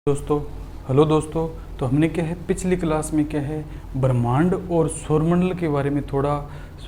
दोस्तों, हेलो दोस्तों। तो हमने क्या है पिछली क्लास में क्या है ब्रह्मांड और सौरमंडल के बारे में थोड़ा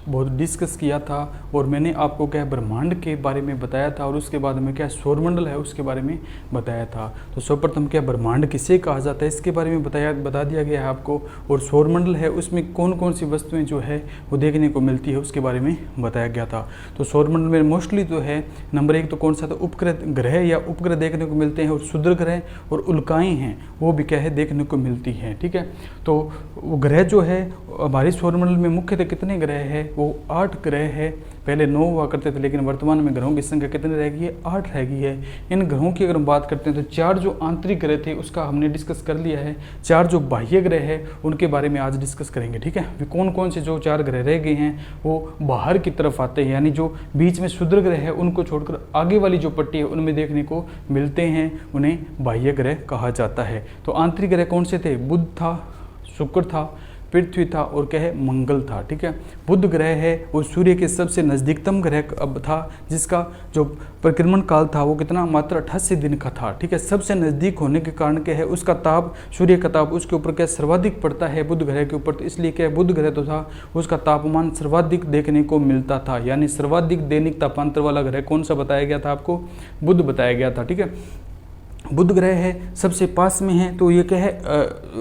बहुत डिस्कस किया था और मैंने आपको क्या है ब्रह्मांड के बारे में बताया था और उसके बाद में क्या सौरमंडल है उसके बारे में बताया था। तो सर्वप्रथम क्या ब्रह्मांड किसे कहा जाता है इसके बारे में बता दिया गया है आपको, और सौरमंडल है उसमें कौन कौन सी वस्तुएं जो है वो देखने को मिलती है उसके बारे में बताया गया था। तो सौरमंडल में मोस्टली तो है नंबर 1 तो कौन सा था उपग्रह ग्रह या उपग्रह देखने को मिलते हैं, और क्षुद्र ग्रह और उल्काएँ हैं वो भी क्या है देखने को मिलती हैं। ठीक है, तो वो ग्रह जो है हमारे सौरमंडल में मुख्यतः कितने ग्रह हैं, वो 8 ग्रह है। पहले 9 हुआ करते थे लेकिन वर्तमान में ग्रहों की संख्या कितनी रह गई है, 8 रह गई है। इन ग्रहों की अगर हम बात करते हैं तो 4 जो आंतरिक ग्रह थे उसका हमने डिस्कस कर लिया है, 4 जो बाह्य ग्रह है उनके बारे में आज डिस्कस करेंगे। ठीक है, कौन कौन से जो 4 ग्रह रह गए हैं वो बाहर की तरफ आते हैं, यानी जो बीच में क्षुद्र ग्रह है उनको छोड़कर आगे वाली जो पट्टी है उनमें देखने को मिलते हैं, उन्हें बाह्य ग्रह कहा जाता है। तो आंतरिक ग्रह कौन से थे, बुध था, शुक्र था, पृथ्वी था और क्या है मंगल था। ठीक है, बुध ग्रह है वो सूर्य के सबसे नज़दीकतम ग्रह अब था, जिसका जो परिक्रमण काल था वो कितना मात्र 88 दिन का था। ठीक है, सबसे नज़दीक होने के कारण क्या है उसका ताप, सूर्य का ताप उसके ऊपर क्या सर्वाधिक पड़ता है बुध ग्रह के ऊपर, तो इसलिए क्या बुध ग्रह तो था उसका तापमान सर्वाधिक देखने को मिलता था, यानी सर्वाधिक दैनिक तापांतर वाला ग्रह कौन सा बताया गया था आपको, बुध बताया गया था। ठीक है, बुध ग्रह है सबसे पास में है, तो ये क्या है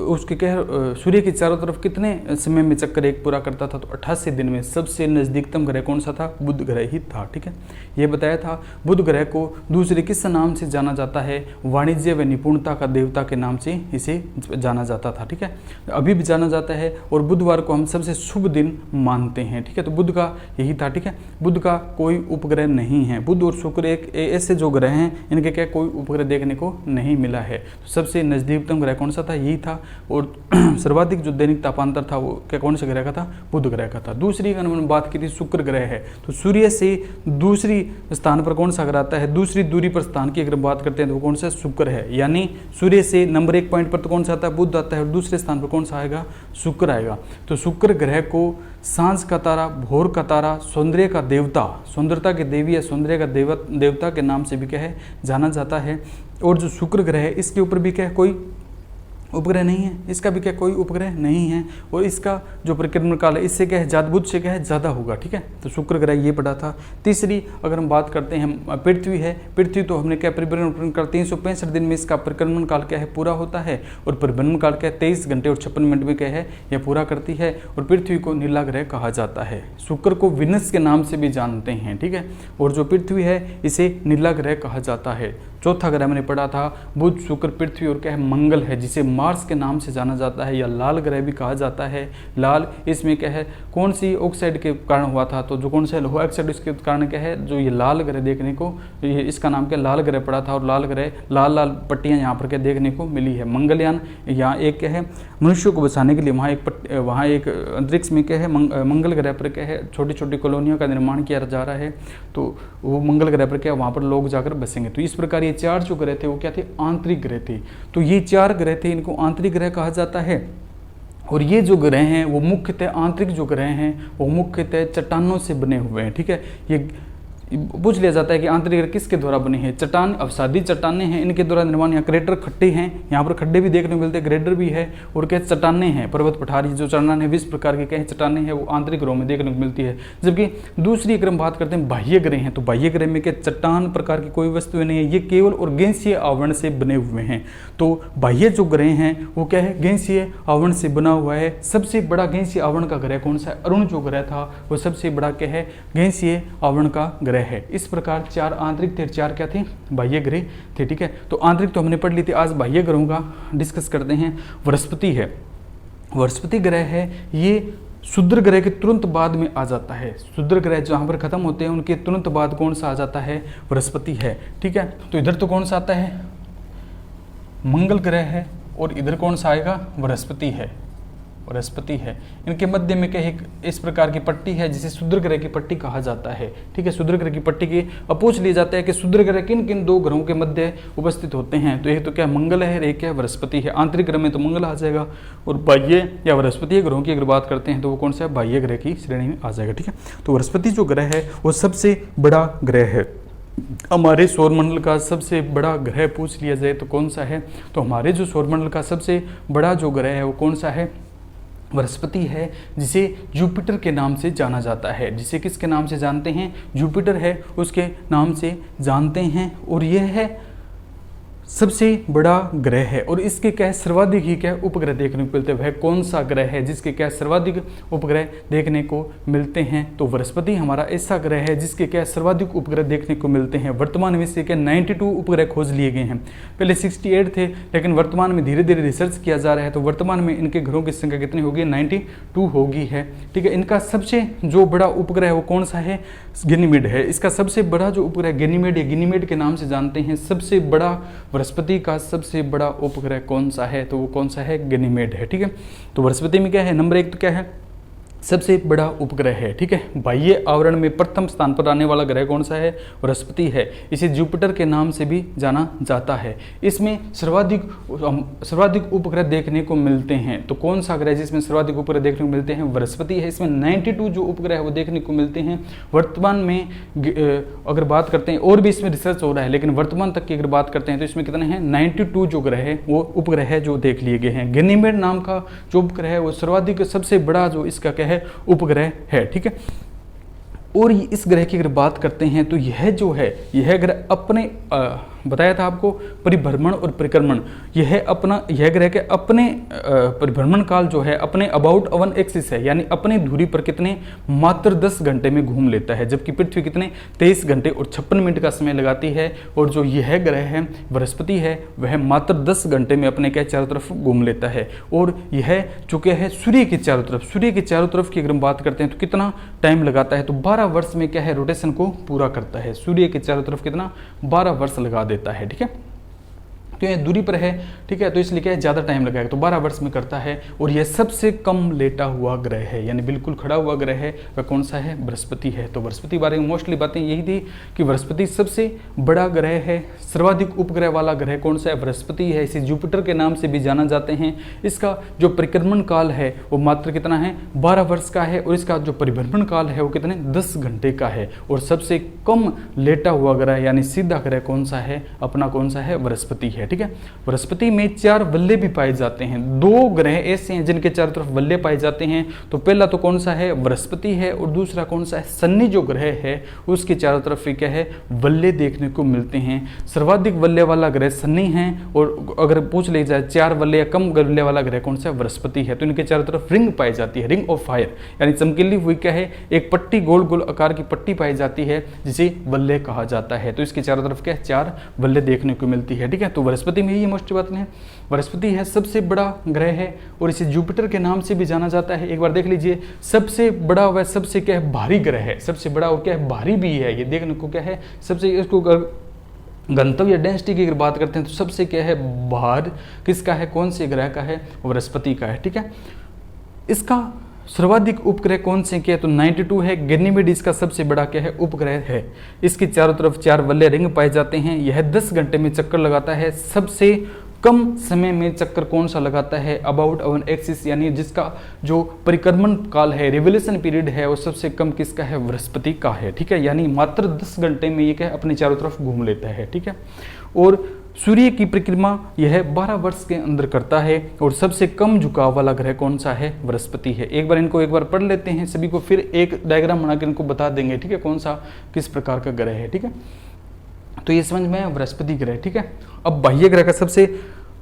उसके क्या है सूर्य के चारों तरफ कितने समय में चक्कर एक पूरा करता था, तो 88 दिन में सबसे नज़दीकतम ग्रह कौन सा था, बुध ग्रह ही था। ठीक है, ये बताया था। बुध ग्रह को दूसरे किस नाम से जाना जाता है, वाणिज्य व निपुणता का देवता के नाम से इसे जाना जाता था। ठीक है, अभी भी जाना जाता है और बुधवार को हम सबसे शुभ दिन मानते हैं। ठीक है, तो बुध का यही था। ठीक है, बुध का कोई उपग्रह नहीं है, बुध और शुक्र एक ऐसे जो ग्रह हैं इनके क्या कोई उपग्रह देखने को नहीं मिला है। तो सबसे नजदीकतम ग्रह कौन सा था, यही था, और सर्वाधिक जो दैनिक तापांतर था वो क्या कौन से ग्रह का था, बुध ग्रह का था। दूसरी अगर हमने बात की थी शुक्र ग्रह है, तो सूर्य से दूसरी स्थान पर कौन सा ग्रह आता है, दूसरी दूरी पर स्थान की अगर बात करते हैं तो वो कौन सा शुक्र है, यानी सूर्य से नंबर 1 पॉइंट पर तो कौन सा आता है, बुध आता है, और दूसरे स्थान पर कौन सा आएगा, शुक्र आएगा। तो शुक्र ग्रह को सांझ का तारा, भोर का तारा, सौंदर्य का देवता, सुंदरता के देवी या सौंदर्य का देवता के नाम से भी क्या है जाना जाता है। और जो शुक्र ग्रह है इसके ऊपर भी क्या है कोई उपग्रह नहीं है, इसका भी क्या कोई उपग्रह नहीं है, और इसका जो परिक्रमण काल है इससे क्या है ज्यादा, बुध से क्या है ज़्यादा होगा। ठीक है, तो शुक्र ग्रह ये पड़ा था। तीसरी अगर हम बात करते हैं पृथ्वी है, पृथ्वी तो हमने क्या परिभ्रमण काल 365 दिन में इसका परिक्रमण काल क्या है पूरा होता है, और परिभ्रमण काल क्या है 23 घंटे और 56 मिनट में क्या है यह पूरा करती है, और पृथ्वी को नीला ग्रह कहा जाता है। शुक्र को विनस के नाम से भी जानते हैं। ठीक है, और जो पृथ्वी है इसे नीला ग्रह कहा जाता है। चौथा ग्रह मैंने पढ़ा था बुध, शुक्र, पृथ्वी और क्या है मंगल है, जिसे मार्स के नाम से जाना जाता है या लाल ग्रह भी कहा जाता है। लाल इसमें क्या है कौन सी ऑक्साइड के कारण हुआ था, तो जो कौन सा लोहा ऑक्साइड इसके कारण क्या है जो ये लाल ग्रह देखने को, ये इसका नाम क्या लाल ग्रह पड़ा था, और लाल ग्रह लाल लाल पट्टियां यहाँ पर क्या देखने को मिली है। मंगलयान यहाँ एक क्या है मनुष्यों को बचाने के लिए वहाँ एक अंतरिक्ष में क्या है मंगल ग्रह पर क्या है छोटी छोटी कॉलोनियों का निर्माण किया जा रहा है, तो वो मंगल ग्रह पर क्या वहाँ पर लोग जाकर बसेंगे। तो इस प्रकार ये 4 जो ग्रह थे वो क्या थे, आंतरिक ग्रह थे। तो ये 4 ग्रह थे, इनको आंतरिक ग्रह कहा जाता है। और ये जो ग्रह हैं वो मुख्यतः आंतरिक जो ग्रह हैं वो मुख्यतः चट्टानों से बने हुए हैं। ठीक है, ये पूछ लिया जाता है कि आंतरिक ग्रह किसके द्वारा बने हैं, चट्टान अवसादी चट्टाने हैं, इनके द्वारा निर्माण। यहाँ क्रेटर खड्डे हैं, यहाँ पर खड्डे भी देखने को मिलते हैं, ग्रेडर भी है, और क्या चट्टाने हैं, पर्वत पठारी जो चट्टान है 20 प्रकार के क्या चट्टाने हैं वो आंतरिक ग्रहों में देखने को मिलती है। जबकि दूसरी अगर हम बात करते हैं बाह्य ग्रह हैं, तो बाह्य ग्रह में क्या चट्टान प्रकार की कोई वस्तुएं नहीं है, ये केवल और गैसीय आवरण से बने हुए हैं। तो बाह्य जो ग्रह हैं वो क्या है गैसीय आवरण से बना हुआ है। सबसे बड़ा गैसीय आवरण का ग्रह कौन सा है, अरुण जो ग्रह था वो सबसे बड़ा क्या है गैसीय आवरण का ग्रह है। इस प्रकार 4 आंतरिक थे, 4 क्या थे बाह्य ग्रह थे। ठीक है, तो आंतरिक तो हमने पढ़ ली थी, आज बाह्य ग्रहों का डिस्कस करते हैं। बृहस्पति है, बृहस्पति ग्रह है, ये क्षुद्र ग्रह के तुरंत बाद में आ जाता है। क्षुद्र ग्रह जहाँ पर खत्म होते हैं उनके तुरंत बाद कौन सा आ जाता है, बृहस्पति है। ठीक है, तो इधर तो कौन सा आता है, मंगल ग्रह है, और इधर कौन सा आएगा, बृहस्पति है, बृहस्पति है। इनके मध्य में क्या एक इस प्रकार की पट्टी है जिसे क्षुद्र ग्रह की पट्टी कहा जाता है। ठीक है, क्षुद्र ग्रह की पट्टी की अब पूछ लिया जाता है कि क्षुद्र ग्रह किन किन 2 ग्रहों के मध्य उपस्थित होते हैं, तो एक तो क्या मंगल है, एक क्या बृहस्पति है। आंतरिक ग्रह में तो मंगल आ जाएगा, और बाह्य या बृहस्पति ग्रहों की अगर बात करते हैं तो वो कौन सा बाह्य ग्रह की श्रेणी में आ जाएगा। ठीक है, तो बृहस्पति जो ग्रह है वो सबसे बड़ा ग्रह है। हमारे सौरमंडल का सबसे बड़ा ग्रह पूछ लिया जाए तो कौन सा है, तो हमारे जो सौरमंडल का सबसे बड़ा जो ग्रह है वो कौन सा है, बृहस्पति है, जिसे जुपिटर के नाम से जाना जाता है। जिसे किसके नाम से जानते हैं, जुपिटर है उसके नाम से जानते हैं। और यह है सबसे बड़ा ग्रह है और इसके क्या सर्वाधिक ही क्या उपग्रह देखने को मिलते हैं। वह कौन सा ग्रह है जिसके क्या सर्वाधिक उपग्रह देखने को मिलते हैं, तो बृहस्पति हमारा ऐसा ग्रह है जिसके क्या सर्वाधिक उपग्रह देखने को मिलते हैं। वर्तमान में इसके क्या 92 उपग्रह खोज लिए गए हैं। पहले 68 थे, लेकिन वर्तमान में धीरे धीरे रिसर्च किया जा रहा है, तो वर्तमान में इनके ग्रहों की संख्या कितनी होगी, 92 होगी है। ठीक है, इनका सबसे जो बड़ा उपग्रह है वो कौन सा है, गैनीमेड है। इसका सबसे बड़ा जो उपग्रह गैनीमेड या गैनीमेड के नाम से जानते हैं। सबसे बड़ा बृहस्पति का सबसे बड़ा उपग्रह कौन सा है, तो वो कौन सा है, गैनीमेड है। ठीक है, तो बृहस्पति में क्या है, नंबर 1 तो क्या है, सबसे बड़ा उपग्रह है। ठीक है, बाह्य आवरण में प्रथम स्थान पर आने वाला ग्रह कौन सा है, बृहस्पति है। इसे जुपिटर के नाम से भी जाना जाता है। इसमें सर्वाधिक उपग्रह देखने को मिलते हैं। तो कौन सा ग्रह जिसमें सर्वाधिक उपग्रह देखने को मिलते हैं, बृहस्पति है। इसमें 92 जो उपग्रह है वो देखने को मिलते हैं। वर्तमान में अगर बात करते हैं, और भी इसमें रिसर्च हो रहा है, लेकिन वर्तमान तक की अगर बात करते हैं तो इसमें कितने हैं, 92 जो ग्रह है वो उपग्रह है जो देख लिए गए हैं। गैनीमेड नाम का जो उपग्रह है वो सर्वाधिक सबसे बड़ा जो इसका क्या है, उपग्रह है। ठीक है, और इस ग्रह की अगर बात करते हैं तो यह जो है, यह ग्रह अपने बताया था आपको परिभ्रमण और परिक्रमण, यह ग्रह के अपने परिभ्रमण काल जो है अपने अबाउट अवन एक्सिस है, यानी अपनी दूरी पर कितने, मात्र 10 घंटे में घूम लेता है। जबकि पृथ्वी कितने 23 घंटे और 56 मिनट का समय लगाती है। और जो यह ग्रह है बृहस्पति है, वह मात्र 10 घंटे में अपने क्या चारों तरफ घूम लेता है। और यह चुके है सूर्य के चारों तरफ की अगर हम बात करते हैं तो कितना टाइम लगाता है, तो 12 वर्ष में क्या है, रोटेशन को पूरा करता है। सूर्य के चारों तरफ कितना, 12 वर्ष लगा देता है। ठीक है, तो यह दूरी पर है। ठीक है, तो इसलिए क्या है, ज़्यादा टाइम लगेगा, तो 12 वर्ष में करता है। और यह सबसे कम लेटा हुआ ग्रह है, यानी बिल्कुल खड़ा हुआ ग्रह है, वह कौन सा है, बृहस्पति है। तो बृहस्पति बारे में मोस्टली बातें यही थी कि बृहस्पति सबसे बड़ा ग्रह है। सर्वाधिक उपग्रह वाला ग्रह कौन सा है, बृहस्पति है। इसे जुपिटर के नाम से भी जाना जाते हैं। इसका जो परिक्रमण काल है वो मात्र कितना है, 12 वर्ष का है। और इसका जो परिभ्रमण काल है वो कितने, 10 घंटे का है। और सबसे कम लेटा हुआ ग्रह यानी सीधा ग्रह कौन सा है, अपना कौन सा है, बृहस्पति है। ठीक है, बृहस्पति में 4 वल्ले भी पाए जाते हैं। 2 ग्रह ऐसे हैं जिनके चारों तरफ वल्ले पाए जाते हैं। तो पहला तो कौन सा है, बृहस्पति है। और दूसरा कौन सा है, शनि जो ग्रह है उसके चारों तरफ क्या है, वल्ले देखने को मिलते हैं। सर्वाधिक वल्ले वाला ग्रह शनि है। और अगर पूछ लिया जाए 4 वल्ले या कम वल्ले वाला ग्रह कौन सा है, बृहस्पति है। तो इनके चारों तरफ रिंग पाई जाती है, रिंग ऑफ फायर, यानी चमकीली हुई क्या है, एक पट्टी, गोल गोल आकार की पट्टी पाई जाती है, जिसे वल्ले कहा जाता है। तो इसके चारों तरफ क्या है, 4 वल्ले देखने को मिलती है। ठीक है, तो बृहस्पति में ये मोस्ट बात है, बृहस्पति है सबसे बड़ा ग्रह है। और इसे जुपिटर के नाम से भी जाना जाता है। एक बार देख लीजिए, सबसे बड़ा व सबसे क्या है, भारी ग्रह है। सबसे बड़ा और क्या है, भारी भी है। ये देखने को क्या है, सबसे इसको गंतव्य या डेंसिटी की अगर बात करते हैं तो सबसे क्या है, भार किसका है, कौन से ग्रह का है, बृहस्पति का है। ठीक है, इसका सर्वाधिक उपग्रह कौन से क्या है, तो 92 है। गैनीमेड इसका सबसे बड़ा क्या है, उपग्रह है। इसके चारों तरफ 4 वल्ले रिंग पाए जाते हैं। यह 10 घंटे में चक्कर लगाता है। सबसे कम समय में चक्कर कौन सा लगाता है, अबाउट अवन एक्सिस, यानी जिसका जो परिक्रमण काल है, रिवोल्यूशन पीरियड है, वो सबसे कम किसका है, बृहस्पति का है। ठीक है, यानी मात्र 10 घंटे में ये क्या है, अपने चारों तरफ घूम लेता है। ठीक है, और सूर्य की परिक्रमा यह 12 वर्ष के अंदर करता है। और सबसे कम झुकाव वाला ग्रह कौन सा है, बृहस्पति है। एक बार पढ़ लेते हैं सभी को, फिर एक डायग्राम बनाकर इनको बता देंगे। ठीक है, कौन सा किस प्रकार का ग्रह है। ठीक है, तो ये समझ में बृहस्पति ग्रह। ठीक है, अब बाह्य ग्रह का सबसे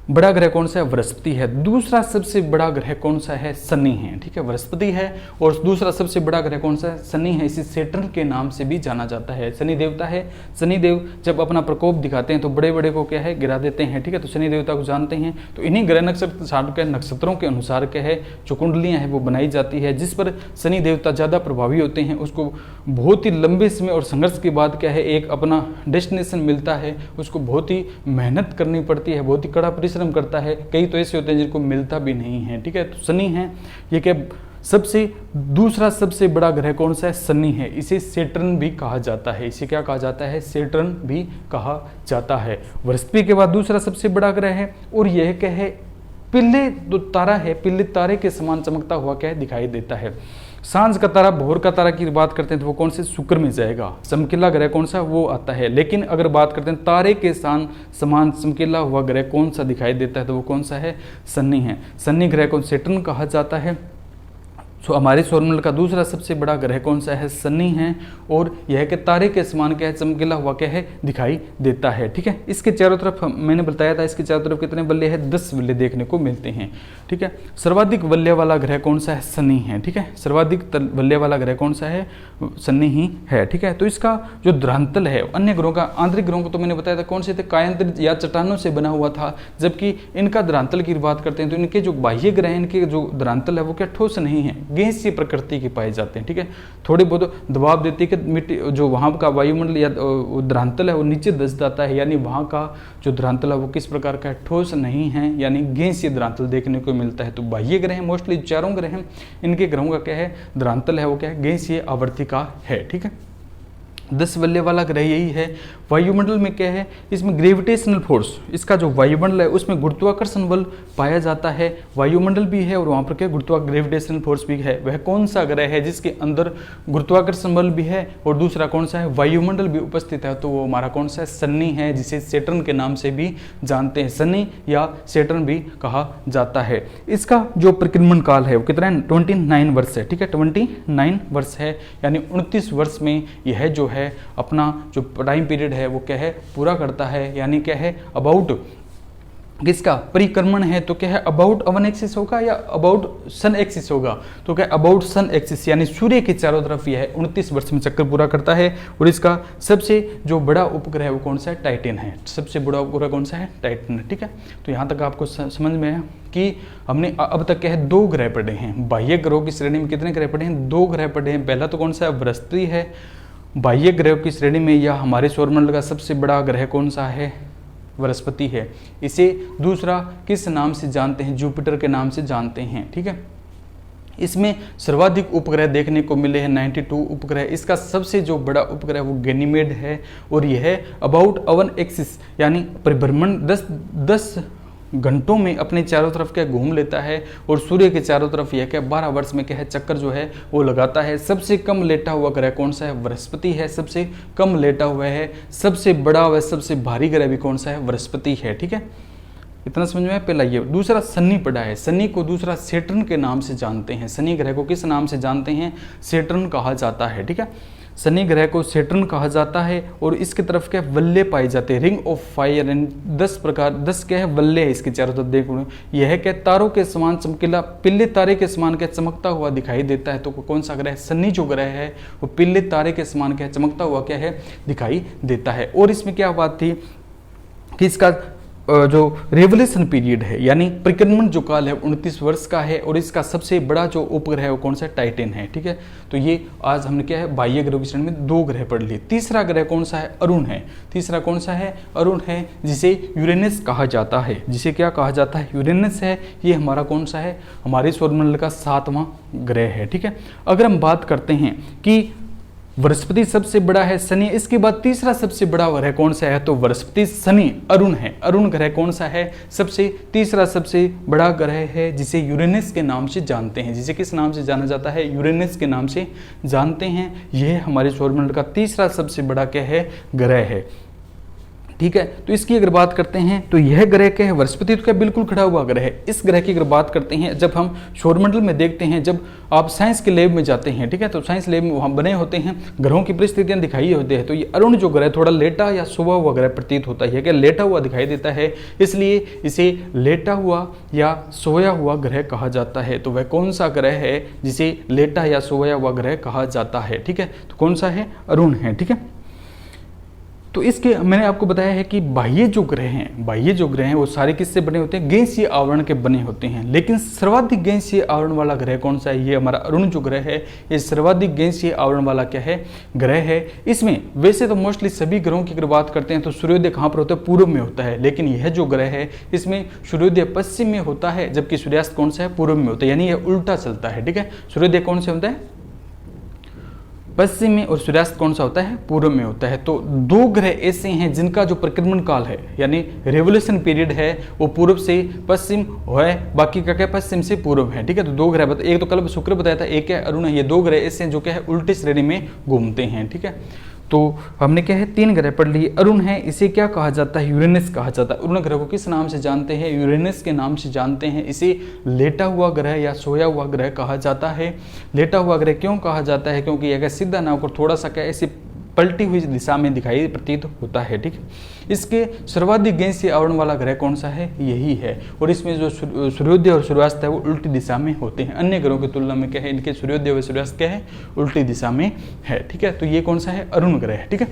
बड़ा ग्रह कौन सा है, बृहस्पति है। दूसरा सबसे बड़ा ग्रह कौन सा है, शनि है। ठीक है, बृहस्पति है और दूसरा सबसे बड़ा ग्रह कौन सा है, शनि है। इसे सैटर्न के नाम से भी जाना जाता है। शनि देवता है। शनि देव जब अपना प्रकोप दिखाते हैं तो बड़े बड़े को क्या है, गिरा देते हैं। ठीक है, तो शनि देवता को जानते हैं। तो इन्हीं ग्रह नक्षत्रों के अनुसार क्या है, जो कुंडलियाँ हैं वो बनाई जाती है। जिस पर शनि देवता ज़्यादा प्रभावी होते हैं उसको बहुत ही लंबे समय और संघर्ष के बाद क्या है, एक अपना डेस्टिनेशन मिलता है। उसको बहुत ही मेहनत करनी पड़ती है, बहुत ही कड़ा परिश्रम करता है। कई तो ऐसे होते हैं जिनको मिलता भी नहीं है। ठीक है, तो शनि है ये क्या, दूसरा सबसे बड़ा ग्रह कौन सा है, शनि है। इसे सैटर्न भी कहा जाता है। इसे क्या कहा जाता है, सैटर्न भी कहा जाता है। बृहस्पति के बाद दूसरा सबसे बड़ा ग्रह है। और यह क्या है, पिल्ले जो तारा है, पिल्ले तारे के समान चमकता हुआ क्या है, दिखाई देता है। सांझ का तारा, भोर का तारा की बात करते हैं तो वो कौन से, शुक्र में जाएगा। चमकीला ग्रह कौन सा, वो आता है। लेकिन अगर बात करते हैं तारे के समान चमकीला हुआ ग्रह कौन सा दिखाई देता है तो वो कौन सा है, शनि है। शनि ग्रह को सैटर्न कहा जाता है। हमारे सौरमंडल का दूसरा सबसे बड़ा ग्रह कौन सा है, शनि है। और यह के तारे के समान क्या है, चमकीला हुआ क्या है, दिखाई देता है। ठीक है, इसके चारों तरफ मैंने बताया था, इसके चारों तरफ कितने बल्ले हैं, 10 बल्ले देखने को मिलते हैं। ठीक है, सर्वाधिक बल्ले वाला ग्रह कौन सा है, शनि है। ठीक है, सर्वाधिक बल्ले वाला ग्रह कौन सा है, शनि ही है। ठीक है, तो इसका जो ध्रुवतल है, अन्य ग्रहों का, आंतरिक ग्रहों को तो मैंने बताया था कौन से थे, कायांतरित या चट्टानों से बना हुआ था। जबकि इनका ध्रुवतल की बात करते हैं तो इनके जो बाह्य ग्रह, इनके जो ध्रुवतल है वो क्या ठोस नहीं है, गैसीय प्रकृति के पाए जाते हैं। ठीक है, थोड़ी बहुत दबाव देती है कि मिट्टी जो वहाँ का वायुमंडल या ध्रुवतल है वो नीचे धंस जाता है, यानी वहाँ का जो ध्रुवतल है वो किस प्रकार का है, ठोस नहीं है, यानी गैसीय ध्रुवतल देखने को मिलता है। तो बाह्य ग्रह मोस्टली चारों ग्रह हैं, इनके ग्रहों का क्या है, ध्रुवतल है वो क्या है, गैसीय आवर्ती का है। ठीक है, 10 बल्ले वाला ग्रह यही है। वायुमंडल में क्या है, इसमें ग्रेविटेशनल फोर्स, इसका जो वायुमंडल है उसमें गुरुत्वाकर्षण बल पाया जाता है। वायुमंडल भी है और वहाँ पर क्या ग्रेविटेशनल फोर्स भी है। वह कौन सा ग्रह है जिसके अंदर गुरुत्वाकर्षण बल भी है और दूसरा कौन सा है, वायुमंडल भी उपस्थित है, तो वो हमारा कौन सा है, शनि है, जिसे सैटर्न के नाम से भी जानते हैं, शनि या सैटर्न भी कहा जाता है। इसका जो परिक्रमण काल है वो कितना है, 29 वर्ष है। ठीक है, 29 वर्ष है, यानी 29 वर्ष में यह जो है अपना जो टाइम पीरियड है वो क्या है, पूरा करता है। यानी क्या है, अबाउट किसका परिक्रमण है तो क्या है, अबाउट अवन एक्सिस होगा या अबाउट सन एक्सिस होगा, तो क्या अबाउट सन एक्सिस, यानी सूर्य के चारों तरफ यह 29 वर्ष में चक्कर पूरा करता है। और इसका सबसे जो बड़ा उपग्रह है वो कौन सा है, टाइटन है। सबसे बड़ा उपग्रह कौन सा है, टाइटन है। ठीक है, तो यहाँ तक आपको समझ में है कि हमने अब तक क्या है, 2 ग्रह पढ़े हैं। बाह्य ग्रहों की श्रेणी में कितने ग्रह पढ़े हैं, 2 ग्रह पढ़े हैं। पहला तो कौन सा है, बृहस्पति है बाह्य ग्रहों की श्रेणी में, या हमारे सौरमंडल का सबसे बड़ा ग्रह कौन सा है, बृहस्पति है। इसे दूसरा किस नाम से जानते हैं, जुपिटर के नाम से जानते हैं। ठीक है, इसमें सर्वाधिक उपग्रह देखने को मिले हैं 92 उपग्रह। इसका सबसे जो बड़ा उपग्रह वो गैनीमेड है और यह अबाउट अवन एक्सिस यानी परिभ्रमण 10 घंटों में अपने चारों तरफ क्या घूम लेता है और सूर्य के चारों तरफ यह क्या 12 वर्ष में क्या है चक्कर जो है वो लगाता है। सबसे कम लेटा हुआ ग्रह कौन सा है, बृहस्पति है, सबसे कम लेटा हुआ है। सबसे बड़ा व सबसे भारी ग्रह भी कौन सा है, बृहस्पति है। ठीक है, इतना समझ में पहला ये। दूसरा शनि पड़ा है, शनि को दूसरा सैटर्न के नाम से जानते हैं। शनि ग्रह को किस नाम से जानते हैं, सैटर्न कहा जाता है। ठीक है, शनि ग्रह को सैटर्न कहा जाता है और इसकी तरफ क्या बल्ले पाए जाते हैं, रिंग ऑफ फायर एंड 10 क्या है बल्ले है इसके चारों तरफ। देखो यह क्या तारों के समान चमकीला, पिल्ले तारे के समान क्या चमकता हुआ दिखाई देता है। तो कौन सा ग्रह, शनि जो ग्रह है वो पिल्ले तारे के समान क्या चमकता हुआ क्या है दिखाई देता है। और इसमें क्या बात थी कि इसका जो रेवोल्यूशन पीरियड है यानी परिक्रमण जो काल है 29 वर्ष का है और इसका सबसे बड़ा जो उपग्रह है वो कौन सा है, टाइटन है। ठीक है, तो ये आज हमने क्या है बाह्य ग्रहों की श्रेणी में 2 ग्रह पढ़ लिए। तीसरा ग्रह कौन सा है, अरुण है। तीसरा कौन सा है, अरुण है, जिसे यूरेनस कहा जाता है। जिसे क्या कहा जाता है, यूरेनस है। ये हमारा कौन सा है, हमारे सौरमंडल का 7वां ग्रह है। ठीक है, अगर हम बात करते हैं कि बृहस्पति सबसे बड़ा है, शनि इसके बाद तीसरा सबसे बड़ा ग्रह कौन सा है, तो बृहस्पति शनि अरुण है। अरुण ग्रह कौन सा है, तीसरा सबसे बड़ा ग्रह है, जिसे यूरेनस के नाम से जानते हैं। जिसे किस नाम से जाना जाता है, यूरेनस के नाम से जानते हैं। यह हमारे सौरमंडल का तीसरा सबसे बड़ा क्या है, ग्रह है। ठीक है, तो इसकी अगर बात करते हैं तो यह ग्रह क्या है, बृहस्पति तो क्या बिल्कुल खड़ा हुआ ग्रह है। इस ग्रह की अगर बात करते हैं, जब हम सौरमंडल में देखते हैं, जब आप साइंस के लैब में जाते हैं, ठीक है, तो साइंस लैब में वहाँ बने होते हैं ग्रहों की परिस्थितियां दिखाई होती है। तो ये अरुण जो ग्रह थोड़ा लेटा या सोया हुआ ग्रह प्रतीत होता है, क्या लेटा हुआ दिखाई देता है, इसलिए इसे लेटा हुआ या सोया हुआ ग्रह कहा जाता है। तो वह कौन सा ग्रह है जिसे लेटा या सोया हुआ ग्रह कहा जाता है। ठीक है, तो कौन सा है, अरुण है। ठीक है, तो इसके मैंने आपको बताया है कि बाह्य जो ग्रह हैं वो सारे किससे बने होते हैं, गैसीय आवरण के बने होते हैं। लेकिन सर्वाधिक गैसीय आवरण वाला ग्रह कौन सा है, ये हमारा अरुण जो ग्रह है, ये सर्वाधिक गैसीय आवरण वाला क्या है, ग्रह है। इसमें वैसे तो मोस्टली सभी ग्रहों की अगर बात करते हैं तो सूर्योदय कहाँ पर होता है, पूर्व में होता है। लेकिन यह जो ग्रह है इसमें सूर्योदय पश्चिम में होता है, जबकि सूर्यास्त कौन सा है, पूर्व में होता है, यानी यह उल्टा चलता है। ठीक है, सूर्योदय कौन से होता है, पश्चिम में और सूर्यास्त कौन सा होता है, पूर्व में होता है। तो दो ग्रह ऐसे हैं जिनका जो परिक्रमण काल है यानी रेवोल्यूशन पीरियड है वो पूर्व से पश्चिम है, बाकी का क्या पश्चिम से पूर्व है, ठीक है। तो दो ग्रह एक तो कल शुक्र बताया था, एक है अरुण है, ये दो ग्रह ऐसे हैं जो क्या है उल्टी श्रेणी में घूमते हैं, ठीक है। तो हमने क्या है 3 ग्रह पढ़ लिए। अरुण है, इसे क्या कहा जाता है, यूरेनस कहा जाता है। अरुण ग्रह को किस नाम से जानते हैं, यूरेनस के नाम से जानते हैं। इसे लेटा हुआ ग्रह या सोया हुआ ग्रह कहा जाता है। लेटा हुआ ग्रह क्यों कहा जाता है, क्योंकि अगर सीधा ना होकर थोड़ा सा क्या ऐसे पलटी हुई दिशा में दिखाई प्रतीत होता है, ठीक है। इसके सर्वाधिक गैसीय आवरण वाला ग्रह कौन सा है, यही है। और इसमें जो सूर्योदय और सूर्यास्त है वो उल्टी दिशा में होते हैं। अन्य ग्रहों की तुलना में क्या है, इनके सूर्योदय और सूर्यास्त क्या है, उल्टी दिशा में है, ठीक है। तो ये कौन सा है, अरुण ग्रह है, ठीक है।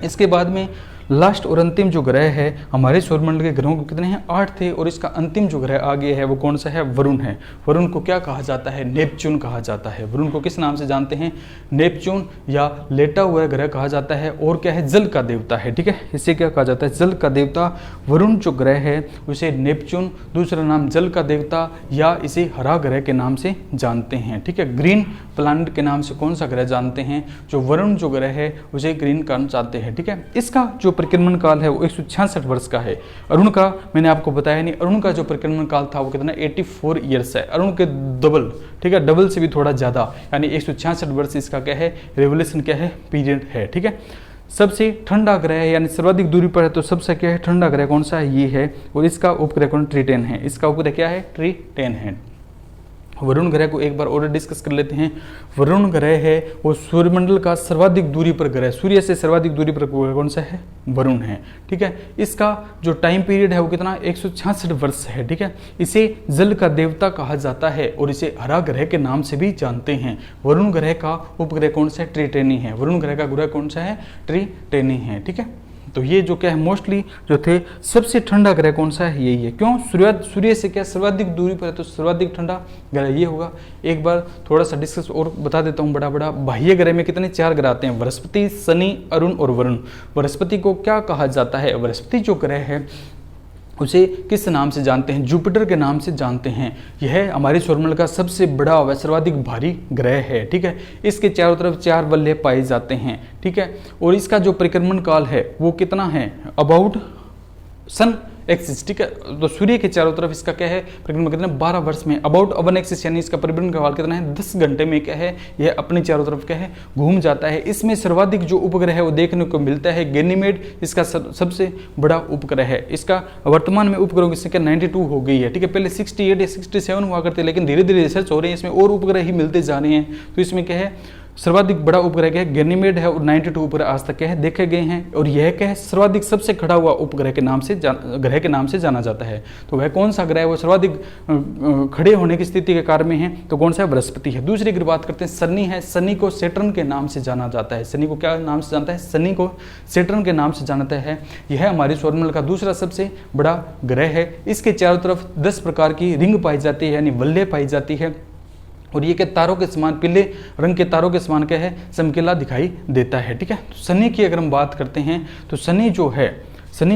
इसके बाद में लास्ट और अंतिम जो ग्रह है हमारे सौरमंडल के ग्रहों को कितने हैं, 8 थे। और इसका अंतिम जो ग्रह आगे है वो कौन सा है, वरुण है। वरुण को क्या कहा जाता है, नेपच्यून कहा जाता है। वरुण को किस नाम से जानते हैं, नेपच्यून या लेटा हुआ ग्रह कहा जाता है। और क्या है, जल का देवता है, ठीक है। इसे क्या कहा जाता है, जल का देवता। वरुण जो ग्रह है उसे नेपच्यून, दूसरा नाम जल का देवता, या इसे हरा ग्रह के नाम से जानते हैं, ठीक है। ग्रीन प्लैनेट के नाम से कौन सा ग्रह जानते हैं, जो वरुण जो ग्रह है उसे ग्रीन का जानते हैं, ठीक है। इसका जो परिक्रमण काल है वो 166 वर्ष का है। अरुण का मैंने आपको बताया नहीं, अरुण का जो परिक्रमण काल था वो कितना 84 ईयर्स है। अरुण के डबल, ठीक है, डबल से भी थोड़ा ज्यादा, यानी 166 वर्ष इसका क्या है, रेवोल्यूशन क्या है, पीरियड है, ठीक है। सबसे ठंडा ग्रह है, यानी सर्वाधिक दूरी पर है तो सबसे क्या है, ठंडा ग्रह कौन सा है, ये है। और इसका उपग्रह कौन, ट्रीटेन है। इसका उपग्रह क्या है, ट्रीटेन है। वरुण ग्रह को एक बार और डिस्कस कर लेते हैं। वरुण ग्रह है वो सूर्यमंडल का सर्वाधिक दूरी पर ग्रह, सूर्य से सर्वाधिक दूरी पर कौन सा है, वरुण है, ठीक है। इसका जो टाइम पीरियड है वो कितना 166 वर्ष है, ठीक है। इसे जल का देवता कहा जाता है और इसे हरा ग्रह के नाम से भी जानते हैं। वरुण ग्रह का उपग्रह कौन सा है, ट्रीटेनी है। वरुण ग्रह का ग्रह कौन सा है, ट्रीटेनी है, ठीक है। तो ये जो क्या है मोस्टली जो थे सबसे ठंडा ग्रह कौन सा है, यही है। क्यों, सूर्य से क्या सर्वाधिक दूरी पर है तो सर्वाधिक ठंडा ग्रह ये होगा। एक बार थोड़ा सा डिस्कस और बता देता हूँ, बड़ा बाह्य ग्रह में कितने 4 ग्रह आते हैं, बृहस्पति, शनि, अरुण और वरुण। बृहस्पति को क्या कहा जाता है, बृहस्पति जो ग्रह है उसे किस नाम से जानते हैं, जुपिटर के नाम से जानते हैं। यह हमारे सौरमंडल का सबसे बड़ा व सर्वाधिक भारी ग्रह है, ठीक है। इसके चारों तरफ 4 बल्ले पाए जाते हैं, ठीक है। और इसका जो परिक्रमण काल है वो कितना है, अबाउट सन एक्सिस, ठीक है। तो सूर्य के चारों तरफ इसका क्या है परिक्रमण कितना, 12 वर्ष में अबाउट वन एक्सिस, यानी इसका परिभ्रमण काल कितना है, 10 घंटे में क्या है यह अपने चारों तरफ क्या है घूम जाता है। इसमें सर्वाधिक जो उपग्रह है वो देखने को मिलता है गैनीमेड, इसका सबसे बड़ा उपग्रह है। इसका वर्तमान में उपग्रहों की संख्या 92 हो गई है, ठीक है। पहले 68 या 67 हुआ करते, लेकिन धीरे धीरे रिसर्च हो रही है, इसमें और उपग्रह ही मिलते जा रहे हैं। तो इसमें क्या है सर्वाधिक बड़ा उपग्रह क्या है, गैनीमेड है, और 92 उपग्रह आज तक क्या है देखे गए हैं। और यह क्या है सर्वाधिक सबसे खड़ा हुआ उपग्रह के नाम से ग्रह के नाम से जाना जाता है। तो वह कौन सा ग्रह है, वो सर्वाधिक खड़े होने की स्थिति के कारण में है, तो कौन सा है, बृहस्पति है। दूसरी अगर बात करते हैं शनि है, शनि को सैटर्न के नाम से जाना जाता है। शनि को क्या नाम से जानता है, शनि को सैटर्न के नाम से जानता है। यह हमारे सौरमंडल का दूसरा सबसे बड़ा ग्रह है। इसके चारों तरफ 10 प्रकार की रिंग पाई जाती है, यानी वल्ले पाई जाती है। और ये क्या तारों के समान, पीले रंग के तारों के समान क्या है, चमकीला दिखाई देता है, ठीक है। तो शनि की अगर हम बात करते हैं तो शनि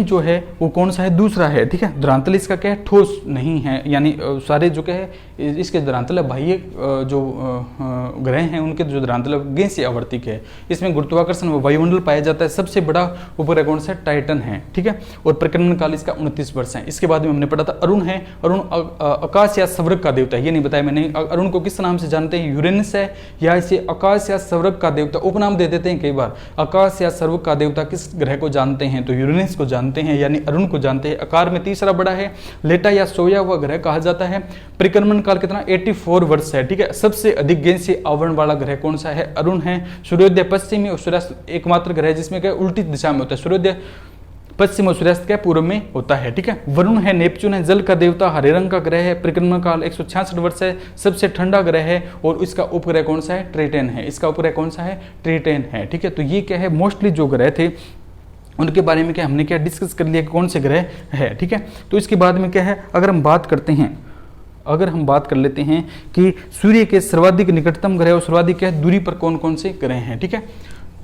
जो है वो कौन सा है, दूसरा है, ठीक है। धरातल इसका क्या है, ठोस नहीं है, यानी सारे जो क्या है इसके धरातल बाह्य जो ग्रह हैं उनके जो धरातल गैसीय आवर्तिक है। इसमें गुरुत्वाकर्षण व वायुमंडल पाया जाता है। सबसे बड़ा उपग्रह कौन सा है, टाइटन है, ठीक है। और परिक्रमण काल इसका 29 वर्ष है। इसके बाद में हमने पढ़ा था अरुण है। अरुण आकाश या सवरक का देवता है, ये नहीं बताया मैंने। अरुण को किस नाम से जानते हैं, यूरेनस है, या इसे आकाश या सवरक का देवता उपनाम दे देते हैं कई बार। आकाश या सवरक का देवता किस ग्रह को जानते हैं, तो यूरेनस को जानते हैं, यानी अरुण को जानते हैं। आकार में तीसरा बड़ा है, लेटा या सोया हुआ ग्रह कहा जाता है। परिक्रमण काल कितना 84 वर्ष है, ठीक है। सबसे अधिक गैसीय आवरण वाला ग्रह कौन सा है, अरुण है। सूर्योदय पश्चिमी और सूर्यास्त एकमात्र ग्रह जिसमें क्या उल्टी दिशा में होता है। सूर्योदय पश्चिम और सूर्यास्त क्या पूर्व में होता है, ठीक है। वरुण है, नेपच्यून है, जल का देवता, हरे रंग का ग्रह है। परिक्रमण काल 166 वर्ष है, सबसे ठंडा ग्रह है। और इसका उपग्रह कौन सा है, ट्रीटेन है। इसका उपग्रह कौन सा है, ट्रीटेन है, ठीक है। तो ये क्या है मोस्टली जो ग्रह थे उनके बारे में क्या हमने क्या डिस्कस कर लिया कि कौन से ग्रह है, ठीक है। तो इसके बाद में क्या है, अगर हम बात कर लेते हैं कि सूर्य के सर्वाधिक निकटतम ग्रह और सर्वाधिक क्या दूरी पर कौन कौन से ग्रह हैं, ठीक है।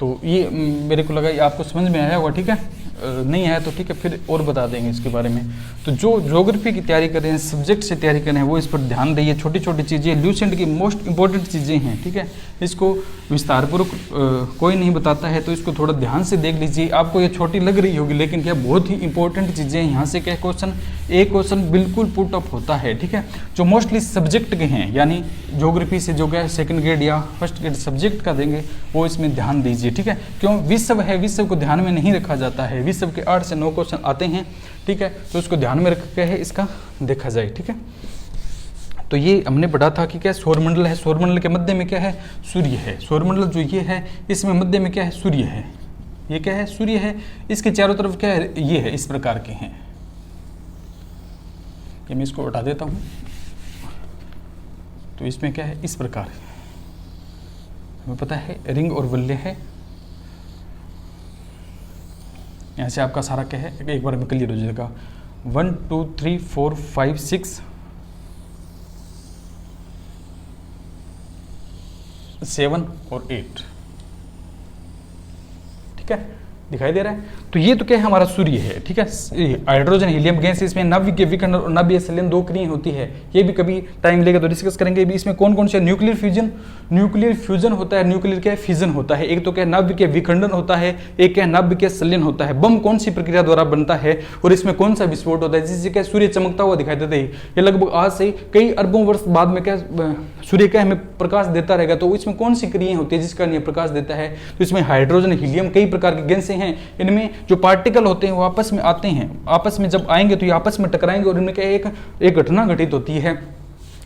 तो ये मेरे को लगा ये आपको समझ में आया होगा, ठीक है। नहीं आया तो ठीक है, फिर और बता देंगे इसके बारे में। तो जो ज्योग्राफी की तैयारी कर रहे हैं, सब्जेक्ट से तैयारी कर रहे हैं, वो इस पर ध्यान देइए। छोटी छोटी चीज़ें ल्यूसेंट की मोस्ट इंपॉर्टेंट चीज़ें हैं, ठीक है। इसको विस्तारपूर्वक कोई नहीं बताता है, तो इसको थोड़ा ध्यान से देख लीजिए। आपको ये छोटी लग रही होगी, लेकिन क्या बहुत ही इंपॉर्टेंट चीज़ें हैं। यहाँ से क्या क्वेश्चन, एक क्वेश्चन बिल्कुल पुट अप होता है, ठीक है, जो मोस्टली सब्जेक्ट के हैं, यानी ज्योग्राफी से जो क्या सेकंड ग्रेड या फर्स्ट ग्रेड सब्जेक्ट का देंगे, वो इसमें ध्यान दीजिए, ठीक है। क्यों, विश्व है, विश्व को ध्यान में नहीं रखा जाता है। विश्व के 8 से 9 क्वेश्चन आते हैं, ठीक है, तो उसको ध्यान में रख के है इसका देखा जाए, ठीक है। तो ये हमने पढ़ा था कि क्या सौरमंडल है, सौरमंडल के मध्य में क्या है, सूर्य है। सौरमंडल जो ये है, इसमें मध्य में क्या है, सूर्य है। ये क्या है, सूर्य है। इसके चारों तरफ क्या है, ये है, इस प्रकार के हैं। ये मैं इसको हटा देता हूँ। तो इसमें क्या है, इस प्रकार हमें पता है रिंग और वलय है। यहाँ से आपका सारा क्या है, एक बार में क्लियर हो जाएगा। 1 2 3 4 5 6 7 और 8, ठीक है, दिखाई दे रहा है। तो ये तो क्या है, हमारा सूर्य है, ठीक है। हाइड्रोजन हीलियम गैस, इसमें नाभिकीय विखंडन और नाभिकीय संलयन 2 क्रियाएं होती है। ये भी कभी टाइम लेगा तो डिस्कस करेंगे। भी इसमें कौन कौन से, न्यूक्लियर फ्यूजन होता है, न्यूक्लियर क्या है, फिजन होता है। एक तो क्या नाभिकीय विखंडन होता है, एक क्या नाभिकीय संलयन होता है। बम कौन सी प्रक्रिया द्वारा बनता है और इसमें कौन सा विस्फोट होता है, जिससे क्या सूर्य चमकता हुआ दिखाई देता है। ये लगभग आज से कई अरबों वर्ष बाद में क्या सूर्य क्या हमें प्रकाश देता रहेगा, तो इसमें कौन सी क्रियाएं होती है जिसका ये प्रकाश देता है। तो इसमें हाइड्रोजन हीलियम कई प्रकार की गैसें हैं। इनमें जो पार्टिकल होते हैं वो आपस में आते हैं, आपस में जब आएंगे तो ये आपस में टकराएंगे और इनमें क्या एक घटना घटित होती है,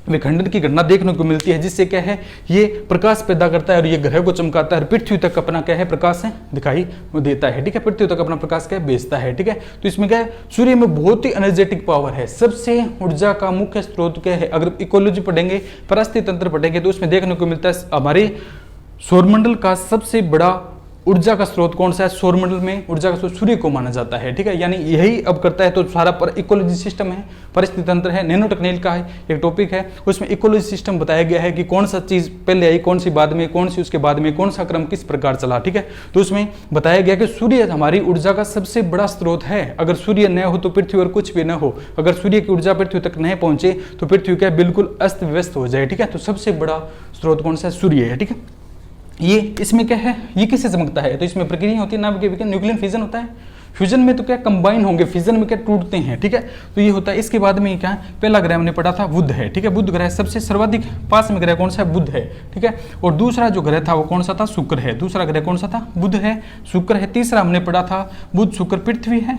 विखंडन की घटना देखने को मिलती है, जिससे क्या है ये प्रकाश पैदा करता है और ये ग्रह को चमकाता है और पृथ्वी तक अपना क्या है प्रकाश है दिखाई देता है, ठीक है, पृथ्वी तक अपना प्रकाश क्या है भेजता है, ठीक है। तो इसमें क्या है, सूर्य में बहुत ही एनर्जेटिक पावर है, सबसे ऊर्जा का मुख्य स्रोत क्या है। अगर इकोलॉजी पढ़ेंगे, परिस्थिति तंत्र पढ़ेंगे, तो उसमें देखने को मिलता है हमारे सौरमंडल का सबसे बड़ा ऊर्जा का स्रोत कौन सा है। सौरमंडल में ऊर्जा का स्रोत सूर्य को माना जाता है, ठीक है, यानी यही अब करता है। तो सारा पर इकोलॉजी सिस्टम है, परिस्थिति तंत्र है, नैनो टेक्निकल का है एक टॉपिक है, उसमें इकोलॉजी सिस्टम बताया गया है कि कौन सा चीज पहले आई, कौन सी बाद में, कौन सी उसके बाद में, कौन सा क्रम किस प्रकार चला, ठीक है। तो उसमें बताया गया कि सूर्य हमारी ऊर्जा का सबसे बड़ा स्रोत है। अगर सूर्य न हो तो पृथ्वी और कुछ भी न हो। अगर सूर्य की ऊर्जा पृथ्वी तक नहीं पहुंचे तो पृथ्वी क्या बिल्कुल अस्त व्यस्त हो जाए, ठीक है। तो सबसे बड़ा स्रोत कौन सा, सूर्य है, ठीक है। ये इसमें क्या है, ये किससे चमकता है, तो इसमें प्रक्रिया होती है नाभिकीय विखंडन, न्यूक्लियर फिजन होता है। फ्यूजन में तो क्या कंबाइन होंगे, फिजन में क्या टूटते हैं, ठीक है। तो ये होता है। इसके बाद में क्या है, पहला ग्रह हमने पढ़ा था बुध है, ठीक है। बुध ग्रह सबसे सर्वाधिक पास में ग्रह कौन सा है, बुध है, ठीक है। और दूसरा जो ग्रह था वो कौन सा था, शुक्र है। दूसरा ग्रह कौन सा था, बुध है, शुक्र है। तीसरा हमने पढ़ा था बुध शुक्र पृथ्वी है,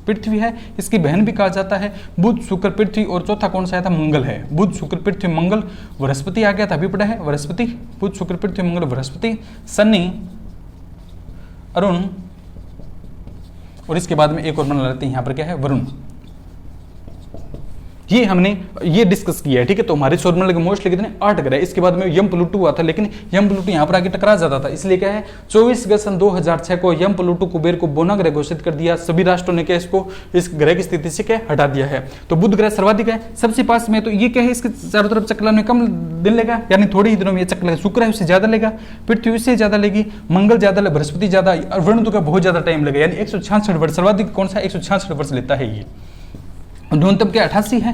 पृथ्वी है, इसकी बहन भी कहा जाता है, बुध शुक्र पृथ्वी। और चौथा कौन सा था, मंगल है, बुध शुक्र पृथ्वी मंगल। बृहस्पति आ गया था, अभी पढ़ा है बृहस्पति, बुध शुक्र पृथ्वी मंगल बृहस्पति, शनि, अरुण, और इसके बाद में एक और बना लेते हैं, यहाँ पर क्या है, वरुण। ये हमने ये डिस्कस किया है, ठीक है। तो हमारे सौरमंडल के मोस्टली कितने 8 ग्रह। इसके बाद में यम प्लूटो हुआ था, लेकिन यम प्लूटो यहाँ पर आके टकरा जाता था, इसलिए क्या है 24 अगस्त सन 2006 को यम प्लूटो कुबेर को बोना ग्रह घोषित कर दिया। सभी राष्ट्रों ने क्या इसको इस ग्रह की स्थिति से क्या हटा दिया है। तो बुध ग्रह सर्वाधिक है, सबसे पास में। तो ये क्या है, इसके चारों तरफ चक्र में कम दिन लेगा, यानी थोड़े ही दिनों में ये चक्र लेगा। शुक्र है उससे ज्यादा लेगा, पृथ्वी उससे ज्यादा लेगी, मंगल ज्यादा, बृहस्पति ज्यादा, वरुण तो क्या बहुत ज्यादा टाइम लगेगा, यानी 166 वर्ष। सर्वाधिक कौन सा, 166 वर्ष लेता है ये। न्यूनतम क्या 88 है,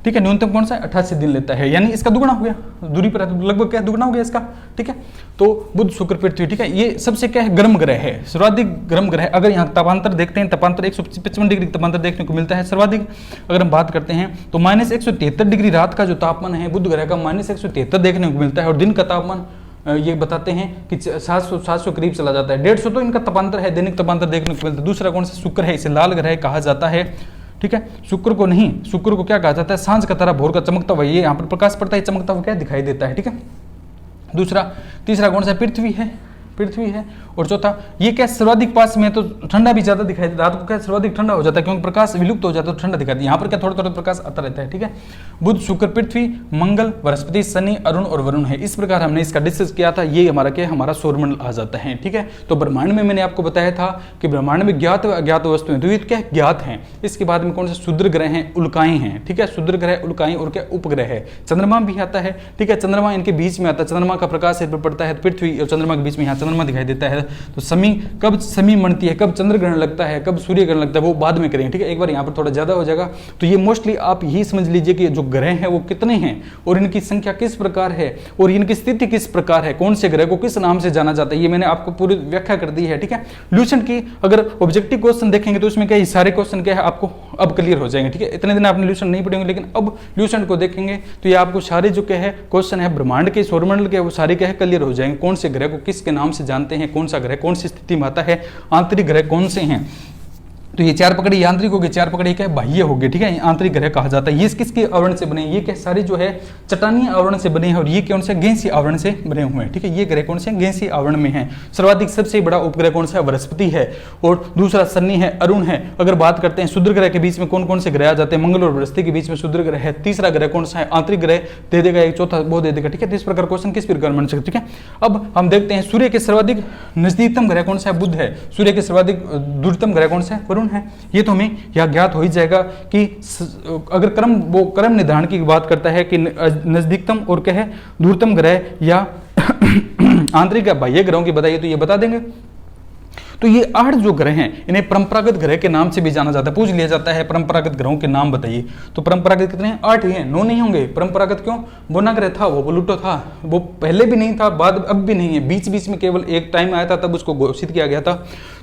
ठीक है। न्यूनतम कौन सा 88 दिन लेता है, यानी इसका दुगुना हो गया, दूरी पर लगभग क्या दुगुना हो गया इसका, ठीक है। तो बुध शुक्र पृथ्वी, ठीक है। ये सबसे क्या है, गर्म ग्रह है, सर्वाधिक गर्म ग्रह। अगर यहाँ तापांतर देखते हैं, तापांतर 155 डिग्री तापांतर देखने को मिलता है सर्वाधिक। अगर हम बात करते हैं तो -173 डिग्री रात का जो तापमान है बुध ग्रह का, -173 देखने को मिलता है। और दिन का तापमान ये बताते हैं कि 700 करीब चला जाता है, 150 तो इनका तापांतर है, दैनिक तापांतर देखने को मिलता है। दूसरा कौन सा, शुक्र है, इसे लाल ग्रह कहा जाता है, ठीक है। शुक्र को नहीं, शुक्र को क्या कहा जाता है, सांझ का तारा, भोर का चमकता हुआ। ये यहाँ पर प्रकाश पड़ता है, चमकता हुआ क्या दिखाई देता है, ठीक है। दूसरा, तीसरा कौन सा, पृथ्वी है, पृथ्वी है। और चौथा, ये क्या सर्वाधिक पास में, तो ठंडा भी ज्यादा दिखाई देता है, रात को क्या सर्वाधिक ठंडा हो जाता है, क्योंकि प्रकाश विलुप्त हो जाता है तो ठंडा दिखाती है। यहाँ पर क्या थोड़ा थोड़ा प्रकाश आता रहता है, ठीक है। बुध शुक्र पृथ्वी मंगल बृहस्पति शनि अरुण और वरुण है। इस प्रकार हमने इसका डिस्कस किया था। ये हमारा क्या, हमारा सौरमंडल आ जाता है, ठीक है। तो ब्रह्मांड में मैंने आपको बताया था कि ब्रह्मांड में ज्ञात व अज्ञात वस्तुएं, तो ये क्या ज्ञात हैं। इसके बाद में कौन सा, क्षुद्र ग्रह हैं, उल्काएं हैं, ठीक है। क्षुद्र ग्रह, उल्काएं और क्या उपग्रह है। चंद्रमा भी आता है, ठीक है। चंद्रमा इनके बीच में आता है, चंद्रमा का प्रकाश इस पर पड़ता है, पृथ्वी और चंद्रमा के बीच में यहाँ चंद्रमा दिखाई देता है, तो समी कब समी मनती है, कब चंद्र ग्रहण लगता है, कब सूर्य ग्रहण लगता है, वो बाद में करेंगे, ठीक है। एक बार यहाँ पर थोड़ा ज़्यादा हो जाएगा। तो ये मोस्टली आप यही समझ लीजिए कि जो ग्रह हैं वो कितने हैं और इनकी संख्या किस प्रकार है और इनकी स्थिति किस प्रकार है, कौन से ग्रह को किस नाम से जाना जाता है, ये मैंने आपको पूरी व्याख्या कर दी है, ठीक है। ल्यूसेंट की अगर ऑब्जेक्टिव क्वेश्चन देखेंगे तो उसमें क्या ये सारे क्वेश्चन क्या है आपको अब क्लियर हो जाएंगे, ठीक है। इतने दिन आपने ल्यूसेंट नहीं पढ़ेंगे, लेकिन अब ल्यूसेंट को देखेंगे तो ये आपको सारे जो क्या है क्वेश्चन है ब्रह्मांड के, सौरमंडल के, वो सारे क्या है क्लियर हो जाएंगे। कौन से ग्रह को किसके नाम से जानते हैं, कौन सा ग्रह कौन सी स्थिति में आता है, आंतरिक ग्रह कौन से हैं। तो ये चार पकड़ी आंतरिक हो गए, चार पकड़ी क्या है बाह्य हो गए, ठीक है। आंतरिक ग्रह कहा जाता है। ये किसके आवरण से बने, ये क्या सारे जो है चट्टानी आवरण से बने हैं और ये कौन से गैसीय आवरण से बने हुए हैं, ठीक है। ये ग्रह कौन से गैसीय आवरण में हैं। सर्वाधिक सबसे बड़ा उपग्रह कौन सा है, बृहस्पति है, और दूसरा शनि है, अरुण है। अगर बात करते हैं क्षुद्र ग्रह के बीच में कौन कौन से ग्रह आ जाते हैं, मंगल और बृहस्पति के बीच में क्षुद्र ग्रह है। तीसरा ग्रह कौन सा है, आंतरिक ग्रह दे देगा, एक चौथा वो दे देगा, ठीक है। तो इस प्रकार क्वेश्चन किस प्रकार बन सकते, ठीक है। अब हम देखते हैं सूर्य के सर्वाधिक नजदीकतम ग्रह कौन सा है, बुध है। सूर्य के सर्वाधिक दूरतम ग्रह कौन सा है, वरुण है। ये तो हमें यह ज्ञात हो ही जाएगा कि अगर क्रम निर्धारण की बात करता है कि नजदीकतम और क्या है दूरतम ग्रह या आंतरिक या बाह्य ग्रहों की बताइए तो ये बता देंगे। तो ये 8 जो ग्रह हैं इन्हें परंपरागत ग्रह के नाम से भी जाना जाता है। पूछ लिया जाता है परंपरागत ग्रहों के नाम बताइए, तो परंपरागत कितने हैं, 8 ही हैं, 9 नहीं होंगे। परंपरागत क्यों, बोना ग्रह था वो प्लूटो था, वो पहले भी नहीं था, बाद अब भी नहीं है, बीच बीच में केवल एक टाइम आया था, तब उसको घोषित किया गया था।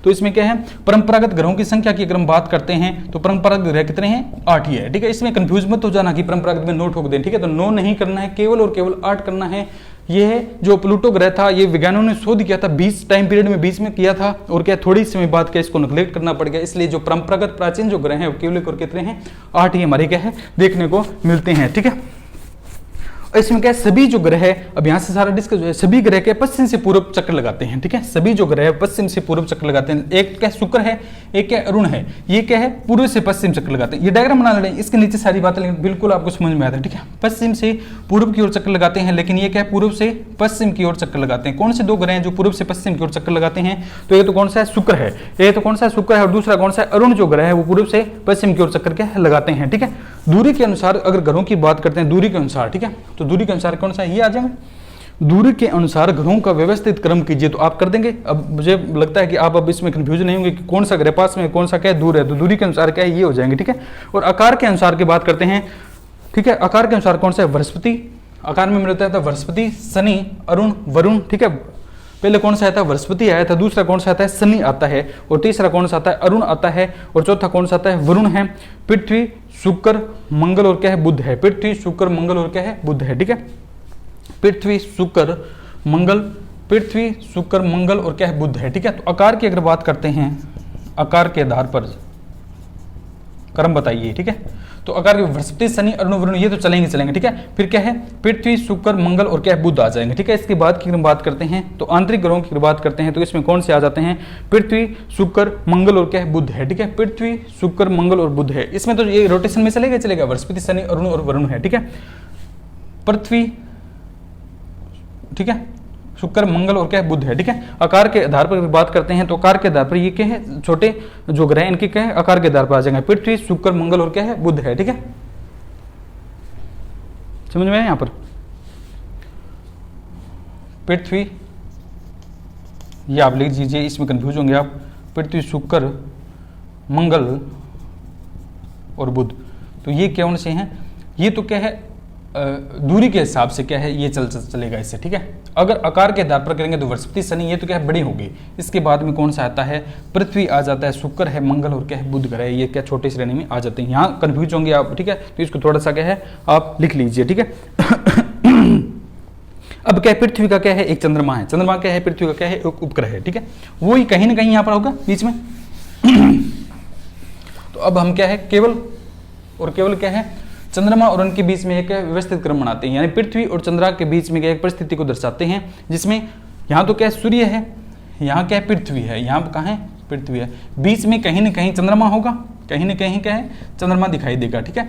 तो इसमें क्या है, परंपरागत ग्रहों की संख्या की अगर हम बात करते हैं तो परंपरागत ग्रह कितने हैं, 8 ही है, ठीक है। इसमें कंफ्यूज मत हो जाना कि परंपरागत में 9 ठोक दें, ठीक है। तो 9 नहीं करना है, केवल और केवल 8 करना है। ये जो प्लूटो ग्रह था ये विज्ञानियों ने शोध किया था 20 टाइम पीरियड में, बीच में किया था, और क्या थोड़ी समय बाद क्या इसको नेग्लेक्ट करना पड़ गया। इसलिए जो परंपरागत प्राचीन जो ग्रह हैं वो केवल और कितने हैं, 8 ही हमारे क्या है देखने को मिलते हैं, ठीक है। इसमें क्या है, सभी जो ग्रह है, अब यहां से सारा डिस्कस है, सभी ग्रह के पश्चिम से पूर्व चक्र लगाते हैं, ठीक है। सभी जो ग्रह है पश्चिम से पूर्व चक्र लगाते हैं। एक क्या शुक्र है, एक क्या अरुण है, ये क्या है पूर्व से पश्चिम चक्र लगाते हैं। ये डायग्राम बना लें, इसके नीचे सारी बातें बिल्कुल आपको समझ में आता है, ठीक है। पश्चिम से पूर्व की ओर चक्र लगाते हैं, लेकिन ये क्या है पूर्व से पश्चिम की ओर चक्र लगाते हैं। कौन से 2 ग्रह हैं जो पूर्व से पश्चिम की ओर चक्कर लगाते हैं, तो ये तो कौन सा है, शुक्र है, ये तो कौन सा शुक्र है, और दूसरा कौन सा है, अरुण जो ग्रह है वो पूर्व से पश्चिम की ओर चक्कर के लगाते हैं, ठीक है। दूरी के अनुसार अगर ग्रहों की बात करते हैं, दूरी के अनुसार, ठीक है, तो दूरी के अनुसार कौन सा ये आ जाएंगे। दूरी के अनुसार ग्रहों का व्यवस्थित क्रम कीजिए, तो आप कर देंगे। अब मुझे लगता है कि आप अब इसमें कंफ्यूजन नहीं होंगे कि कौन सा ग्रह पास में कौन सा क्या दूर है, तो दूरी के अनुसार क्या है ये हो जाएंगे, ठीक है। और आकार के अनुसार की बात करते हैं, ठीक है। आकार के अनुसार कौन सा है, बृहस्पति, आकार में मिलता है बृहस्पति, शनि, अरुण, वरुण, ठीक है। पहले कौन सा आता है, बृहस्पति आया था, दूसरा कौन सा आता है, शनि आता है, और तीसरा कौन सा आता है, अरुण आता है, और चौथा कौन सा आता है, वरुण है। पृथ्वी, शुक्र, मंगल और क्या है, बुध है। पृथ्वी, शुक्र, मंगल और क्या है, बुध है, ठीक है। पृथ्वी, शुक्र, मंगल, पृथ्वी, शुक्र, मंगल और क्या है, बुध है, ठीक है। तो आकार की अगर बात करते हैं, आकार के आधार पर क्रम बताइए, ठीक है। तो अगर बृहस्पति, शनि, अरुण, वरुण ये तो चलेंगे, ठीक है। फिर क्या है, पृथ्वी, शुक्र, मंगल और क्या है, बुध आ जाएंगे, ठीक है। इसके बाद की बात करते हैं तो आंतरिक ग्रहों की बात करते हैं, तो इसमें कौन से आ जाते हैं, पृथ्वी, शुक्र, मंगल और क्या है, बुध है, ठीक है। पृथ्वी, शुक्र, मंगल और बुध है। इसमें तो ये रोटेशन में चलेगा बृहस्पति, शनि, अरुण और वरुण है, ठीक है। पृथ्वी, ठीक है, शुक्र, मंगल और क्या है, बुध है, ठीक है। आकार के आधार पर बात करते हैं तो आकार के आधार पर ये क्या है, छोटे जो ग्रह इनके क्या है आकार के आधार पर आ जाएंगे, पृथ्वी, शुक्र, मंगल और क्या है, बुध है, ठीक है। समझ में आया यहां पर, पृथ्वी, ये आप लिख दीजिए, इसमें कंफ्यूज होंगे आप, पृथ्वी, शुक्र, मंगल और बुध। तो ये कौन से हैं, ये तो क्या है दूरी के हिसाब से क्या है ये चलेगा इससे, ठीक है। अगर आकार के आधार पर करेंगे तो बृहस्पति, शनि ये तो क्या है बड़ी होगी। इसके बाद में कौन सा आता है, पृथ्वी आ जाता है, शुक्र है, मंगल और क्या है, बुध ग्रह, ये क्या छोटे श्रेणी में आ जाते हैं। यहाँ कंफ्यूज होंगे आप, ठीक है। तो इसको थोड़ा सा क्या है आप लिख लीजिए, ठीक है। अब क्या है, पृथ्वी का क्या है, एक चंद्रमा है, चंद्रमा क्या है, पृथ्वी का क्या है, एक उपग्रह है, ठीक है। वो ही कहीं ना कहीं यहाँ पर होगा बीच में। तो अब हम क्या है, केवल और केवल क्या है, चंद्रमा और उनके बीच में एक व्यवस्थित क्रम बनाते हैं, यानी पृथ्वी और चंद्रमा के बीच में एक परिस्थिति को दर्शाते हैं, जिसमें यहाँ तो क्या है सूर्य है, यहाँ क्या है पृथ्वी है, यहाँ कहाँ है पृथ्वी है, बीच में कहीं ना कहीं चंद्रमा होगा, कहीं ना कहीं क्या है चंद्रमा दिखाई देगा, ठीक है।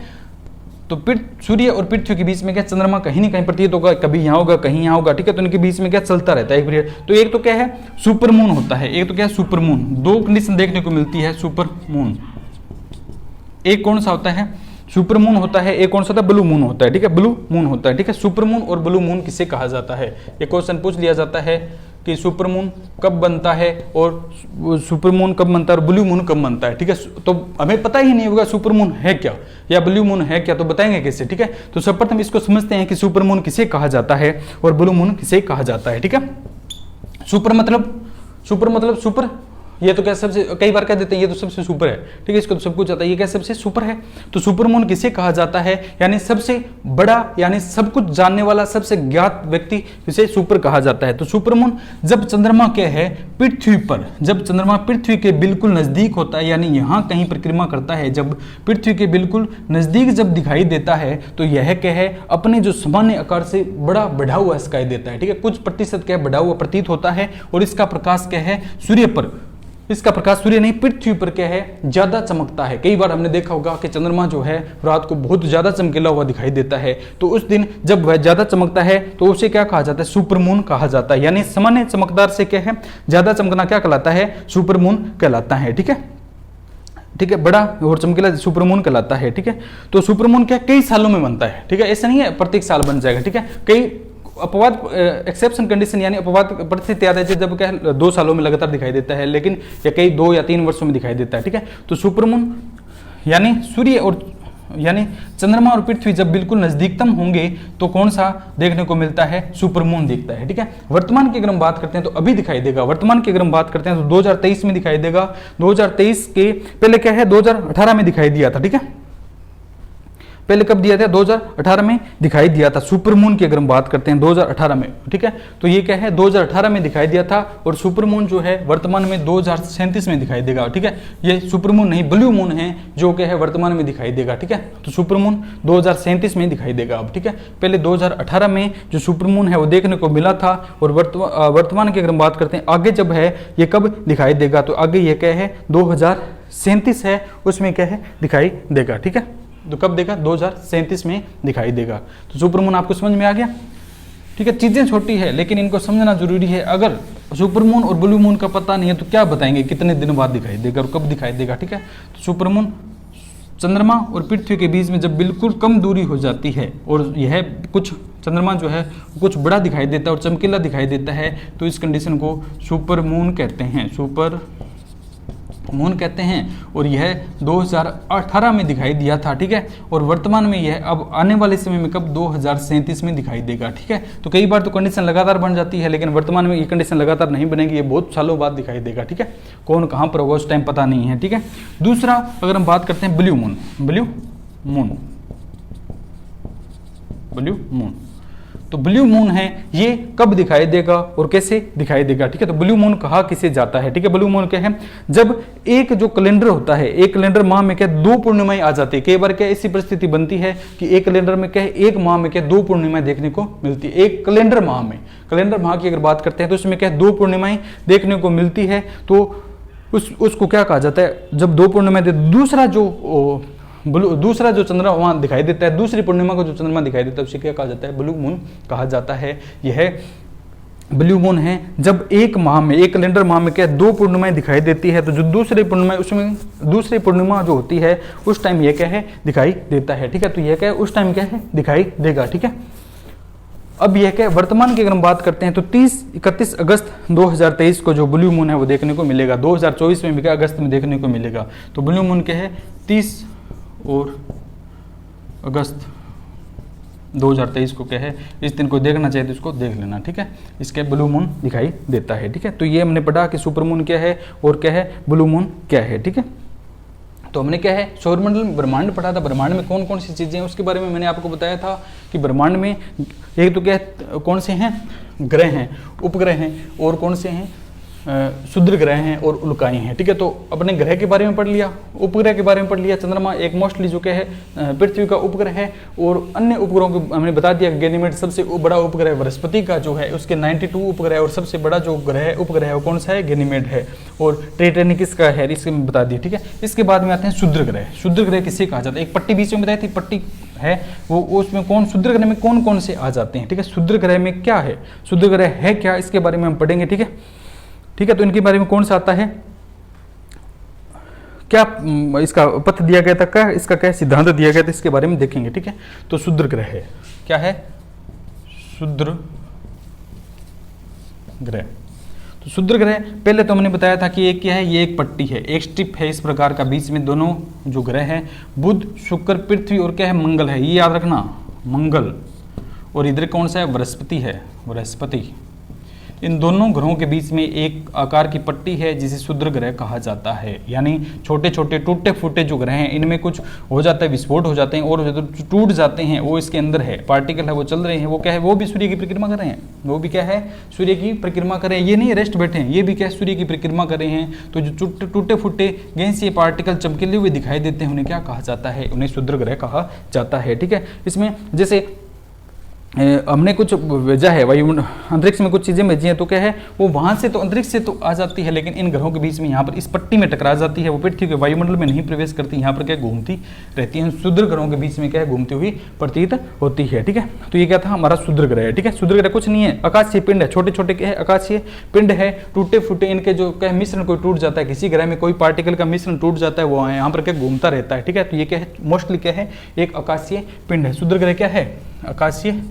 तो सूर्य और पृथ्वी के बीच में क्या चंद्रमा कहीं ना कहीं प्रतीत होगा, कभी यहाँ होगा कहीं यहाँ होगा, ठीक है। तो इनके बीच में क्या चलता रहता है एक पीरियड। तो एक तो क्या है सुपर मून होता है, एक तो क्या है सुपर मून, 2 कंडीशन देखने को मिलती है सुपर मून। एक कौन सा होता है, सुपर मून होता है, एक कौन सा होता है, ब्लू मून होता है, ठीक है, ब्लू मून होता है, ठीक है। सुपर मून और ब्लू मून किसे कहा जाता है, ये क्वेश्चन पूछ लिया जाता है कि सुपरमून कब बनता है और सुपरमून कब बनता है और ब्लू मून कब बनता है, ठीक है। तो हमें पता ही नहीं होगा सुपरमून है क्या या ब्लू मून है क्या, तो बताएंगे कैसे, ठीक है। तो सर्वप्रथम इसको समझते हैं कि सुपरमून किसे कहा जाता है और ब्लू मून किसे कहा जाता है, ठीक है। सुपर मतलब सुपर, ये तो क्या सबसे, कई बार कह देते हैं ये तो सबसे सुपर है, ठीक है, इसको तो सब कुछ आता है, ये क्या सबसे सुपर है। तो सुपरमून किसे कहा जाता है, यानी सबसे बड़ा, यानी सब कुछ जानने वाला, सबसे ज्ञात व्यक्ति इसे सुपर कहा जाता है। तो सुपरमून जब चंद्रमा के है पृथ्वी पर, जब चंद्रमा पृथ्वी के बिल्कुल नजदीक होता है, यानी यहाँ कहीं परिक्रमा करता है, जब पृथ्वी के बिल्कुल नजदीक जब दिखाई देता है तो यह क्या है, अपने जो सामान्य आकार से बड़ा बढ़ा हुआ दिखाई देता है, ठीक है, कुछ प्रतिशत क्या बढ़ा हुआ प्रतीत होता है। और इसका प्रकाश क्या है, सूर्य पर, इसका प्रकाश सूर्य नहीं पृथ्वी पर क्या है, ज्यादा चमकता है। कई बार हमने देखा होगा कि चंद्रमा जो है रात को बहुत ज्यादा चमकीला हुआ दिखाई देता है, तो उस दिन जब वह ज्यादा चमकता है तो उसे क्या कहा जाता है, सुपरमून कहा जाता है। यानी सामान्य चमकदार से क्या है, ज्यादा चमकना क्या कहलाता है, सुपरमून कहलाता है, ठीक है, ठीक है, बड़ा और चमकीला सुपरमून कहलाता है, ठीक है। तो सुपरमून क्या कई सालों में बनता है, ठीक है, ऐसा नहीं है प्रत्येक साल बन जाएगा, ठीक है। कई अपवाद एक्सेप्शन कंडीशन, यानी अपवाद परिस्थिति आता है जब क्या 2 सालों में लगातार दिखाई देता है, लेकिन या कई 2 या 3 वर्षों में दिखाई देता है, ठीक है। तो सुपरमून यानी सूर्य और यानी चंद्रमा और पृथ्वी जब बिल्कुल नजदीकतम होंगे तो कौन सा देखने को मिलता है, सुपरमून दिखता है, ठीक है। वर्तमान की अगर हम बात करते हैं तो अभी दिखाई देगा, वर्तमान की अगर हम बात करते हैं तो 2023 में दिखाई देगा। 2023 के पहले क्या है, 2018 में दिखाई दिया था, ठीक है। पहले कब दिया था, 2018 में दिखाई दिया था। सुपरमून की अगर हम बात करते हैं 2018 में, ठीक है, तो ये क्या है 2018 में दिखाई दिया था। और सुपरमून जो है वर्तमान में 2037 में दिखाई देगा, ठीक है। ये सुपरमून नहीं ब्लू मून है जो क्या है वर्तमान में दिखाई देगा, ठीक है। तो सुपरमून 2037 में दिखाई देगा अब, ठीक है। पहले 2018 में जो सुपरमून है वो देखने को मिला था। और वर्तमान की अगर हम बात करते हैं आगे जब है ये कब दिखाई देगा, तो आगे ये क्या है 2037 है, उसमें क्या है दिखाई देगा, ठीक है। तो कब देगा, 2037 में दिखाई देगा। तो सुपरमून आपको समझ में आ गया, ठीक है। चीजें छोटी है लेकिन इनको समझना जरूरी है। अगर सुपरमून और ब्लू मून का पता नहीं है तो क्या बताएंगे कितने दिन बाद दिखाई देगा और कब दिखाई देगा, ठीक है। तो सुपरमून चंद्रमा और पृथ्वी के बीच में जब बिल्कुल कम दूरी हो जाती है और यह कुछ चंद्रमा जो है कुछ बड़ा दिखाई देता है और चमकीला दिखाई देता है, तो इस कंडीशन को सुपरमून कहते हैं, सुपर मून कहते हैं। और यह 2018 में दिखाई दिया था, ठीक है। और वर्तमान में यह अब आने वाले समय में कब 2037 में दिखाई देगा, ठीक है। तो कई बार तो कंडीशन लगातार बन जाती है लेकिन वर्तमान में ये कंडीशन लगातार नहीं बनेगी, ये बहुत सालों बाद दिखाई देगा, ठीक है। कौन कहाँ पर होगा उस टाइम पता नहीं है, ठीक है। दूसरा अगर हम बात करते हैं blue moon, blue moon, blue moon, तो ब्लू मून है ये कब दिखाई देगा और कैसे दिखाई देगा, ठीक है। तो ब्लू मून कहा किसे जाता है, ठीक है। ब्लू मून क्या है, जब एक जो कैलेंडर होता है, एक कैलेंडर माह में क्या 2 पूर्णिमाएं आ जाती है। कई बार क्या ऐसी परिस्थिति बनती है कि एक कैलेंडर में क्या है, एक माह में क्या 2 पूर्णिमाएं देखने को मिलती है। एक कैलेंडर माह में, कैलेंडर माह की अगर बात करते हैं तो उसमें क्या 2 पूर्णिमाएं देखने को मिलती है। तो उसको क्या कहा जाता है, जब 2 पूर्णिमाएं, दूसरा जो चंद्रमा वहां दिखाई देता है, दूसरी पूर्णिमा को जो चंद्रमा दिखाई देता है उसे क्या कहा जाता है, ब्लू मून कहा जाता है। यह ब्लू मून है जब एक माह में, एक कैलेंडर माह में क्या 2 पूर्णिमाएं दिखाई देती है, तो जो दूसरी पूर्णिमा, उसमें दूसरी पूर्णिमा जो होती है उस टाइम यह क्या है दिखाई देता है, ठीक है। तो यह क्या है उस टाइम क्या है दिखाई देगा, ठीक है। अब यह क्या वर्तमान की अगर हम बात करते हैं तो 31 अगस्त 2023 को जो ब्लू मून है वो देखने को मिलेगा। 2024 में भी क्या अगस्त में देखने को मिलेगा। तो ब्लू मून क्या है 30 और अगस्त 2023 को क्या है, इस दिन को देखना चाहिए तो इसको देख लेना, ठीक है। इसके ब्लू मून दिखाई देता है, ठीक है। तो ये हमने पढ़ा कि सुपर मून क्या है और क्या है ब्लू मून क्या है, ठीक है। तो हमने क्या है सौरमंडल में ब्रह्मांड पढ़ा था, ब्रह्मांड में कौन कौन सी चीजें हैं उसके बारे में मैंने आपको बताया था कि ब्रह्मांड में एक तो क्या कौन से हैं ग्रह हैं, उपग्रह हैं, और कौन से हैं क्षुद्र ग्रह हैं और उल्काएं हैं, ठीक है। तो अपने ग्रह के बारे में पढ़ लिया, उपग्रह के बारे में पढ़ लिया। चंद्रमा एक मोस्टली जो क्या है पृथ्वी का उपग्रह है, और अन्य उपग्रहों को हमने बता दिया। गैनीमेड सबसे बड़ा उपग्रह बृहस्पति का जो है उसके 92 उपग्रह, और सबसे बड़ा जो ग्रह उपग्रह है वो कौन सा है, गैनीमेड है। और टाइटैनिक का है, इसके में बता दिया, ठीक है। इसके बाद में आते हैं क्षुद्र ग्रह। क्षुद्र ग्रह किसे कहा जाता है, एक पट्टी बीच में बताई थी, पट्टी है वो, उसमें कौन क्षुद्र ग्रह में कौन कौन से आ जाते हैं, ठीक है। क्षुद्र ग्रह में क्या है, क्षुद्र ग्रह है क्या, इसके बारे में हम पढ़ेंगे, ठीक है। ठीक है, तो इनके बारे में कौन सा आता है, क्या इसका पथ दिया गया था, क्या इसका क्या सिद्धांत दिया गया था, इसके बारे में देखेंगे, ठीक है। तो क्षुद्र ग्रह है, क्या है, क्षुद्र ग्रह, तो क्षुद्र ग्रह पहले तो हमने बताया था कि एक क्या है, ये एक पट्टी है, एक स्ट्रिप है इस प्रकार का, बीच में दोनों जो ग्रह हैं बुध, शुक्र, पृथ्वी और क्या है, मंगल है, ये याद रखना, मंगल। और इधर कौन सा है, बृहस्पति है, बृहस्पति। इन दोनों ग्रहों के बीच में एक आकार की पट्टी है जिसे क्षुद्र ग्रह कहा जाता है। यानी छोटे छोटे टूटे फूटे जो ग्रह हैं इनमें कुछ हो जाता है, विस्फोट हो जाते हैं और जो टूट जाते हैं वो इसके अंदर है, पार्टिकल है वो चल रहे हैं, वो क्या है, वो भी सूर्य की परिक्रमा कर रहे हैं, वो भी क्या है, सूर्य की परिक्रमा कर रहे हैं, ये नहीं रेस्ट बैठे हैं, ये भी क्या है, सूर्य की परिक्रमा कर रहे हैं। तो जो टूटे फूटे गैसीय पार्टिकल चमकीले हुए दिखाई देते हैं उन्हें क्या कहा जाता है, उन्हें क्षुद्र ग्रह कहा जाता है। ठीक है, इसमें जैसे हमने कुछ भेजा है, वायु अंतरिक्ष में कुछ चीज़ें भेजी हैं, तो क्या है, वो वहाँ से तो अंतरिक्ष से तो आ जाती है, लेकिन इन ग्रहों के बीच में यहाँ पर इस पट्टी में टकरा जाती है, वो पृथ्वी के वायुमंडल में नहीं प्रवेश करती, यहाँ पर क्या घूमती रहती है, क्षुद्र ग्रहों के बीच में क्या है, घूमती हुई प्रतीत होती है। ठीक है, तो ये क्या था, हमारा क्षुद्र ग्रह है। ठीक है, क्षुद्र ग्रह कुछ नहीं है, आकाशीय पिंड है, छोटे छोटे क्या है, आकाशीय पिंड है, टूटे फूटे इनके जो क्या मिश्रण कोई टूट जाता है, किसी ग्रह में कोई पार्टिकल का मिश्रण टूट जाता है, वो यहाँ पर क्या घूमता रहता है। ठीक है, तो ये क्या है, मोस्टली क्या है, एक आकाशीय पिंड है। क्षुद्र ग्रह क्या है, आकाशीय,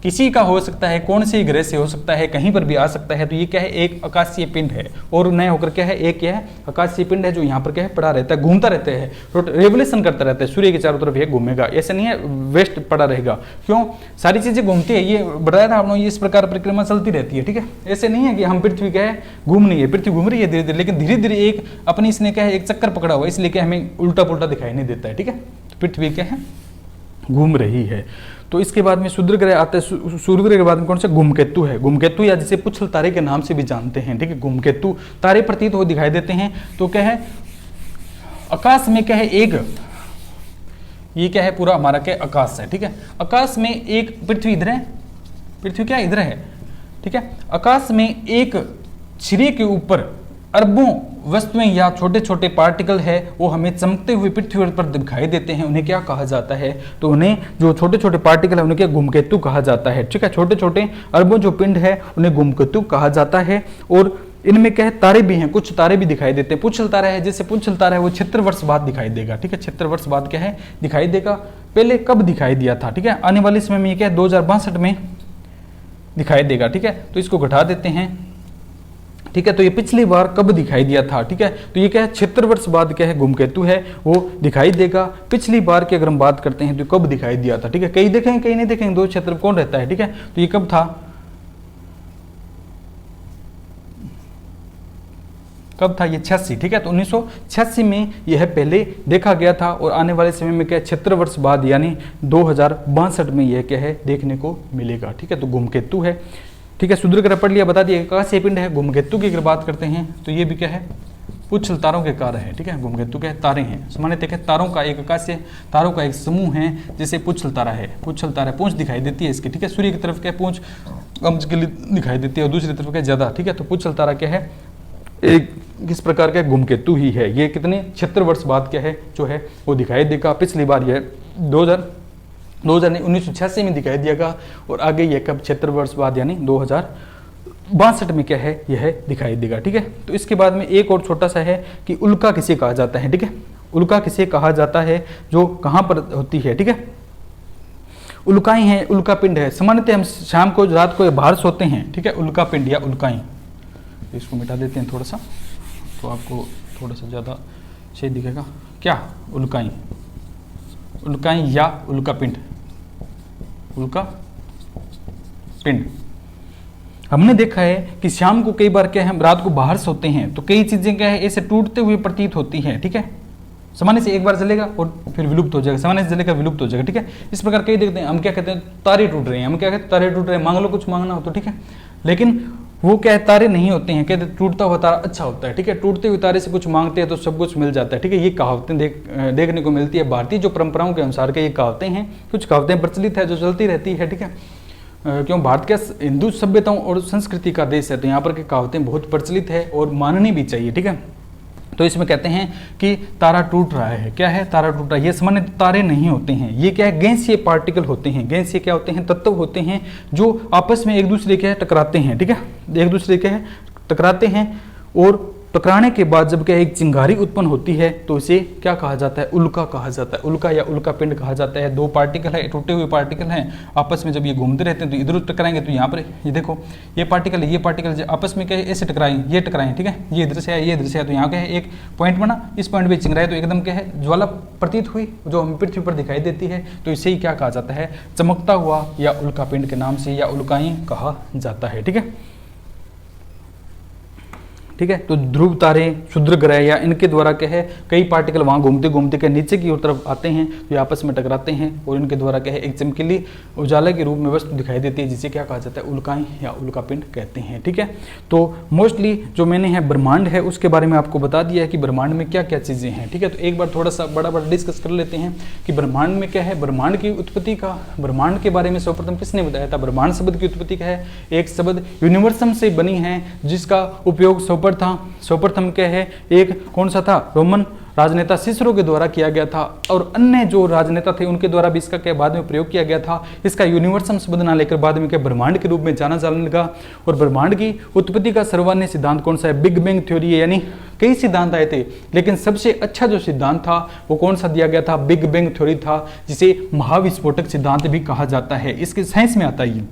किसी का हो सकता है, कौन से ग्रह से हो सकता है, कहीं पर भी आ सकता है। तो ये क्या है, एक आकाशीय पिंड है और नए होकर क्या है, एक क्या है, आकाशीय पिंड है जो यहाँ पर क्या है, पड़ा रहता है, घूमता रहता है, रेवोल्यूशन करता रहता है, सूर्य के चारों तरफ ये घूमेगा, ऐसा नहीं है वेस्ट पड़ा रहेगा। क्यों, सारी चीजें घूमती है, ये बताया था हम लोग, इस प्रकार परिक्रमा चलती रहती है। ठीक है, ऐसे नहीं है कि हम पृथ्वी क्या है, घूम नहीं है, पृथ्वी घूम रही है धीरे धीरे, लेकिन धीरे धीरे एक अपनी इसने क्या है, एक चक्कर पकड़ा हुआ, इसलिए क्या हमें उल्टा पुल्टा दिखाई नहीं देता है। ठीक है, तो पृथ्वी क्या है, घूम रही है। तो इसके बाद में क्षुद्र ग्रह आते हैं, सूर्य ग्रह के बाद में कौन सा, धूमकेतु है, धूमकेतु या जिसे पुच्छल तारे के नाम से भी जानते हैं। ठीक है, धूमकेतु तारे प्रतीत हो दिखाई देते हैं। तो क्या है, आकाश में क्या है, एक ये क्या है, पूरा हमारा क्या आकाश है। ठीक है, आकाश में एक पृथ्वी इधर है, पृथ्वी क्या इधर है। ठीक है, आकाश में एक सिरे के ऊपर अरबों वस्तुएं या छोटे छोटे पार्टिकल है, वो हमें चमकते हुए पृथ्वी पर दिखाई देते हैं, उन्हें क्या कहा जाता है, तो उन्हें जो छोटे छोटे पार्टिकल है उन्हें क्या, धूमकेतु कहा जाता है। ठीक है, छोटे छोटे अरबों जो पिंड है उन्हें धूमकेतु कहा जाता है। और इनमें क्या है, तारे भी हैं, कुछ तारे भी दिखाई देते हैं। पुच्छल तारा है, जैसे पुच्छल तारा है वो 76 वर्ष बाद दिखाई देगा। ठीक है, 76 वर्ष बाद क्या है, दिखाई देगा। पहले कब दिखाई दिया था, ठीक है, आने वाले समय में ये क्या है, 2062 में दिखाई देगा। ठीक है, तो इसको घटा देते हैं। ठीक है, तो ये पिछली बार कब दिखाई दिया था। ठीक है, तो ये क्या है, 76 वर्ष बाद क्या है, धूमकेतु है वो दिखाई देगा। पिछली बार की अगर हम बात करते हैं तो कब दिखाई दिया था। ठीक है, कई देखेंगे कई नहीं देखेंगे, दो क्षेत्र कौन रहता है। ठीक है, तो ये कब था, कब था, ये 86। ठीक है, तो 1986 में यह पहले देखा गया था और आने वाले समय में क्या 76 वर्ष बाद यानी 2062 में यह क्या है, देखने को मिलेगा। ठीक है, तो धूमकेतु है। ठीक है, क्षुद्र ग्रह पढ़ लिया, बता दिया आकाशीय पिंड है। धूमकेतु की अगर बात करते हैं तो ये भी क्या है, पुच्छल तारों के कार्य है। ठीक है, धूमकेतु के तारे हैं, सामान्यतः तारों का एक आकाशीय तारों का एक समूह है, जैसे पुच्छल तारा है। पुच्छल तारा पूंछ दिखाई देती है इसकी। ठीक है, सूर्य की तरफ क्या पूंछ कम के लिए दिखाई देती है और दूसरी तरफ क्या ज्यादा। ठीक है, तो पुच्छल तारा क्या है, एक किस प्रकार का धूमकेतु ही है। ये कितने 76 वर्ष बाद क्या है, जो है वो दिखाई देगा। पिछली बार यह 1986 में दिखाई दिएगा और आगे यह कब 76 वर्ष बाद यानी 2062 में क्या है, यह दिखाई देगा। ठीक है, तो इसके बाद में एक और छोटा सा है कि उल्का किसे कहा जाता है। ठीक है, उल्का किसे कहा जाता है, जो कहाँ पर होती है। ठीक है, उल्काएं हैं, उल्का पिंड है। सामान्यतः हम शाम को रात को बाहर सोते हैं। ठीक है, उल्का पिंड या उल्काएं, इसको मिटा देते हैं थोड़ा सा तो आपको थोड़ा सा ज़्यादा सही दिखेगा। क्या, उल्काएं, उल्काएं या उल्का पिंड, उल्का पिंड। हमने देखा है कि शाम को कई बार क्या है, हम रात को बाहर सोते हैं तो कई चीजें क्या है, ऐसे टूटते हुए प्रतीत होती हैं। ठीक है, सामान्य से एक बार जलेगा और फिर विलुप्त हो जाएगा, सामान्य से जलेगा विलुप्त हो जाएगा। ठीक है, इस प्रकार कई देखते हैं, हम क्या कहते हैं, तारे टूट रहे हैं, हम क्या कहते हैं, तारे टूट रहे हैं, मांग लो कुछ मांगना हो तो। ठीक है, लेकिन वो क्या है, तारे नहीं होते हैं, कहते टूटता हुआ तारा अच्छा होता है। ठीक है, टूटते हुए तारे से कुछ मांगते हैं तो सब कुछ मिल जाता है। ठीक है, ये कहावतें देखने को मिलती है। भारतीय जो परंपराओं के अनुसार के ये कहावतें हैं, कुछ कहावतें प्रचलित है जो चलती रहती है। ठीक है, क्यों, भारत के हिंदू सभ्यताओं और संस्कृति का देश है तो यहाँ पर की कहावतें बहुत प्रचलित है और माननी भी चाहिए। ठीक है, तो इसमें कहते हैं कि तारा टूट रहा है। क्या है, तारा टूट रहा है। ये सामान्य तारे नहीं होते हैं, ये क्या है, गैसीय पार्टिकल होते हैं। गैसीय क्या होते हैं, तत्व होते हैं जो आपस में एक दूसरे के टकराते हैं। ठीक है, एक दूसरे के टकराते हैं और टकराने के बाद जब क्या एक चिंगारी उत्पन्न होती है तो इसे क्या कहा जाता है, उल्का कहा जाता है। उल्का या उल्का पिंड कहा जाता है। दो पार्टिकल है, टूटे हुए पार्टिकल हैं, आपस में जब ये घूमते रहते हैं तो इधर टकराएंगे, तो यहाँ पर ये देखो ये पार्टिकल है, ये पार्टिकल आपस में क्या है ऐसे टकराएं, ये टकराएं, ठीक है, ये इधर से है, ये इधर से है, तो यहाँ क्या है एक पॉइंट बना, इस पॉइंट पे चिंगारी तो एकदम क्या है ज्वाला प्रतीत हुई जो हमें पृथ्वी पर दिखाई देती है, तो इसे ही क्या कहा जाता है, चमकता हुआ या उल्का पिंड के नाम से या उल्काई कहा जाता है। ठीक है, ठीक है। तो ध्रुव तारे, क्षुद्र ग्रह या इनके द्वारा क्या है कई पार्टिकल वहाँ घूमते घूमते के नीचे की ओर तरफ आते हैं, तो ये आपस में टकराते हैं और इनके द्वारा क्या है एक चमकीली उजाला के रूप में वस्तु दिखाई देती है, जिसे क्या कहा जाता है, उल्काएं या उल्कापिंड कहते हैं। ठीक है, तो मोस्टली जो मैंने है ब्रह्मांड है उसके बारे में आपको बता दिया है कि ब्रह्मांड में क्या क्या चीज़ें हैं। ठीक है, तो एक बार थोड़ा सा बड़ा डिस्कस कर लेते हैं कि ब्रह्मांड में क्या है। ब्रह्मांड की उत्पत्ति का, ब्रह्मांड के बारे में सर्वप्रथम किसने बताया था? ब्रह्मांड शब्द की उत्पत्ति का है एक शब्द यूनिवर्सम से बनी है, जिसका उपयोग सर्वप्रथम क्या है एक कौन सा था, रोमन राजनेता सिसरो के द्वारा किया गया था, और अन्य जो राजनेता थे उनके द्वारा भी इसका क्या बाद में प्रयोग किया गया था। इसका यूनिवर्सम शब्द ना लेकर बाद में क्या ब्रह्मांड के रूप में जाना जाने लगा। और ब्रह्मांड की उत्पत्ति का सर्वमान्य सिद्धांत कौन सा है? बिग बैंग थ्योरी है, यानी कई सिद्धांत आए थे लेकिन सबसे अच्छा जो सिद्धांत था वो कौन सा दिया गया था? बिग बैंग थ्योरी था, जिसे महाविस्फोटक सिद्धांत भी कहा जाता है। इसके साइंस में आता है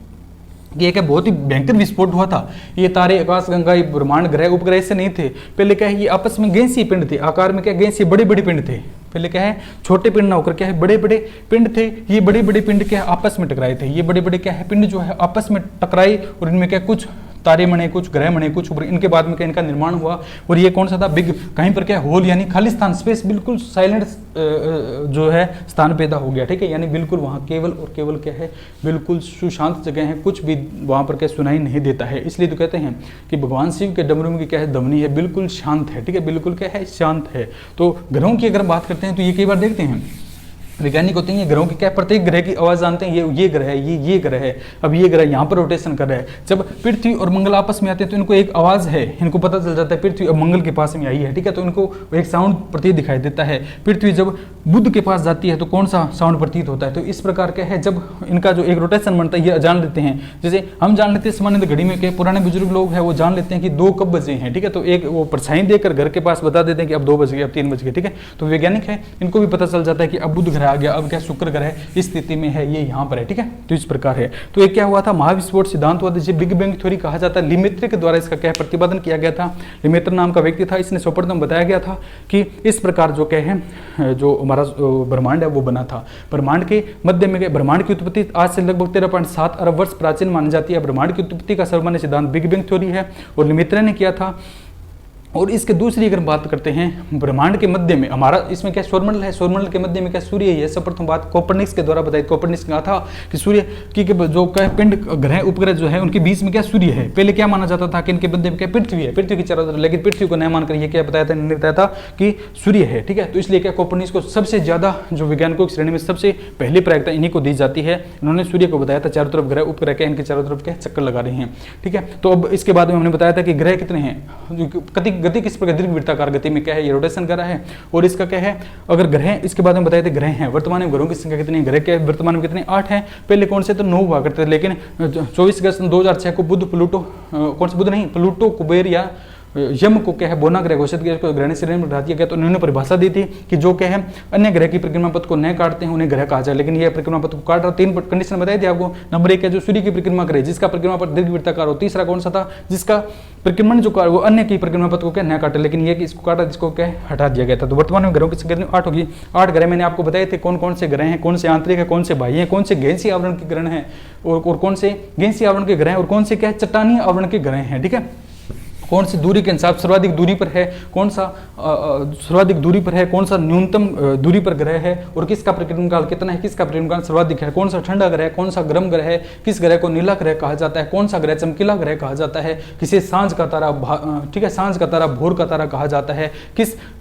ये क्या बहुत ही भयंकर विस्फोट हुआ था। ये तारे, आकाशगंगा, ये ब्रह्मांड, ग्रह, उपग्रह से नहीं थे। पहले क्या है ये आपस में गैसीय पिंड थे, आकार में क्या गैसीय बड़े बड़े पिंड थे। पहले क्या है छोटे पिंड ना होकर क्या है बड़े बड़े पिंड थे। ये बड़े बड़े पिंड क्या है आपस में टकराए थे। ये बड़े बड़े क्या है पिंड जो है आपस में टकराए और इनमें क्या कुछ तारे बने, कुछ ग्रह बने, कुछ इनके बाद में क्या इनका निर्माण हुआ। और ये कौन सा था? बिग, कहीं पर क्या होल यानी खाली स्थान, स्पेस, बिल्कुल साइलेंट जो है स्थान पैदा हो गया। ठीक है, यानी बिल्कुल वहाँ केवल और केवल क्या है बिल्कुल सुशांत जगह है, कुछ भी वहाँ पर क्या सुनाई नहीं देता है। इसलिए तो कहते हैं कि भगवान शिव के डमरू में क्या है ध्वनि है, बिल्कुल शांत है। ठीक है, बिल्कुल क्या है शांत है। तो ग्रहों की अगर बात करते हैं तो ये कई बार देखते हैं वैज्ञानिक होते हैं, ये ग्रहों की क्या प्रत्येक ग्रह की आवाज़ जानते हैं, ये ग्रह है, ये ग्रह है, अब ये ग्रह यहाँ पर रोटेशन कर रहा है। जब पृथ्वी और मंगल आपस में आते हैं तो इनको एक आवाज़ है, इनको पता चल जाता है पृथ्वी अब मंगल के पास में आई है। ठीक है, तो इनको एक साउंड प्रतीत दिखाई देता है। पृथ्वी जब बुध के पास जाती है तो कौन सा साउंड प्रतीत होता है? तो इस प्रकार क्या है जब इनका जो एक रोटेशन बनता है ये जान लेते हैं। जैसे हम जान लेते हैं सामान्य घड़ी में के पुराने बुजुर्ग लोग हैं वो जान लेते हैं कि 2 कब बजे हैं। ठीक है, तो एक वो परछाई देकर घर के पास बता देते हैं कि अब 2 बज गए, अब 3 बज गए। ठीक है, तो वैज्ञानिक है इनको भी पता चल जाता है कि अब बुध ग्रह आ गया, अब क्या शुक्र ग्रह इस स्थिति में है, ये यहाँ पर है। ठीक है, तो इस प्रकार है। तो एक क्या हुआ था महाविस्फोट सिद्धांत हुआ था, जिसे बिग बैंग थ्योरी कहा जाता है। लिमेत्र के द्वारा इसका क्या प्रतिपादन किया गया था। लिमेत्र नाम का व्यक्ति था, इसने सर्वप्रथम बताया गया था कि इस प्रकार जो क्या है जो हमारा ब्रह्मांड है वो बना था। ब्रह्मांड के मध्य में ब्रह्मांड की उत्पत्ति आज से लगभग 13.7 अरब वर्ष प्राचीन मानी जाती है। ब्रह्मांड की उत्पत्ति का सर्वमान्य सिद्धांत बिग बैंग थ्योरी है और लिमेत्र ने किया था। और इसके दूसरी अगर बात करते हैं ब्रह्मांड के मध्य में हमारा इसमें क्या सौरमंडल है, सौरमंडल के मध्य में क्या सूर्य है। सर्वप्रथम बात कोपर्निकस के द्वारा बताई। कोपर्निकस ने कहा था कि सूर्य की जो क्या पिंड ग्रह उपग्रह जो है उनके बीच में क्या सूर्य है। पहले क्या माना जाता था कि इनके मध्य में क्या पृथ्वी है, पृथ्वी की चारों तरफ, लेकिन पृथ्वी को नहीं मानकर ये क्या बताया था, इन्होंने बताया था कि सूर्य है। ठीक है, तो इसलिए क्या कोपर्निकस को सबसे ज्यादा जो वैज्ञानिकों की श्रेणी में सबसे पहली प्रायिकता इन्हीं को दी जाती है। इन्होंने सूर्य को बताया था चारों तरफ ग्रह उपग्रह के इनके चारों तरफ क्या चक्कर लगा रहे हैं। ठीक है, तो अब इसके बाद में हमने बताया था कि ग्रह कितने हैं, गति किस प्रकार वृत्ताकार गति में क्या है ये रोटेशन कर रहा है। और इसका क्या है अगर ग्रह, इसके बाद में बताए थे ग्रह हैं। वर्तमान में ग्रहों की संख्या कितनी है? ग्रह के वर्तमान में कितने? 8 हैं। पहले कौन से तो 9 हुआ करते थे, लेकिन 24 अगस्त 2006 को बुध, प्लूटो, कौन से बुध नहीं, प्लूटो, कुबेर या यम को क्या है बोना ग्रह घोषित किया, इसको ग्रहण श्रेणी में हटा दिया गया। तो उन्होंने परिभाषा दी थी कि जो क्या है अन्य ग्रह की परिक्रमा पथ को न काटते हैं उन्हें ग्रह कहा जाए, लेकिन ये परिक्रमा पथ को काट रहा। 3 कंडीशन बताई थी आपको। नंबर 1 है जो सूर्य की परिक्रमा करे, जिसका परिक्रमा पथ दीर्घवृत्ताकार हो। तीसरा कौन सा था? जिसका परिक्रमण जो वो अन्य की परिक्रमा पथ को क्या न काटे, लेकिन ये कि इसको काटा, जिसको क्या हटा दिया गया था। तो वर्तमान में ग्रहों की संख्या 8 होगी। 8 ग्रह मैंने आपको बताए थे कौन कौन से ग्रह हैं, कौन से आंतरिक है, कौन से बाह्य हैं, कौन से गैसीय आवरण के ग्रह हैं और कौन से गैसीय आवरण के ग्रह हैं और कौन से क्या है चट्टानी आवरण के ग्रह हैं। ठीक है, कौन सी दूरी के अनुसार सर्वाधिक दूरी पर है, कौन सा सर्वाधिक दूरी पर है, कौन सा न्यूनतम दूरी पर ग्रह है और किसका परिक्रमण काल कितना है, किसका परिक्रमण काल सर्वाधिक है, कौन सा ठंडा ग्रह है, कौन सा गर्म ग्रह है, किस ग्रह को नीला ग्रह कहा जाता है, कौन सा ग्रह चमकीला ग्रह कहा जाता है, किसे सांझ का तारा, ठीक है, सांझ का तारा, भोर का तारा कहा जाता है,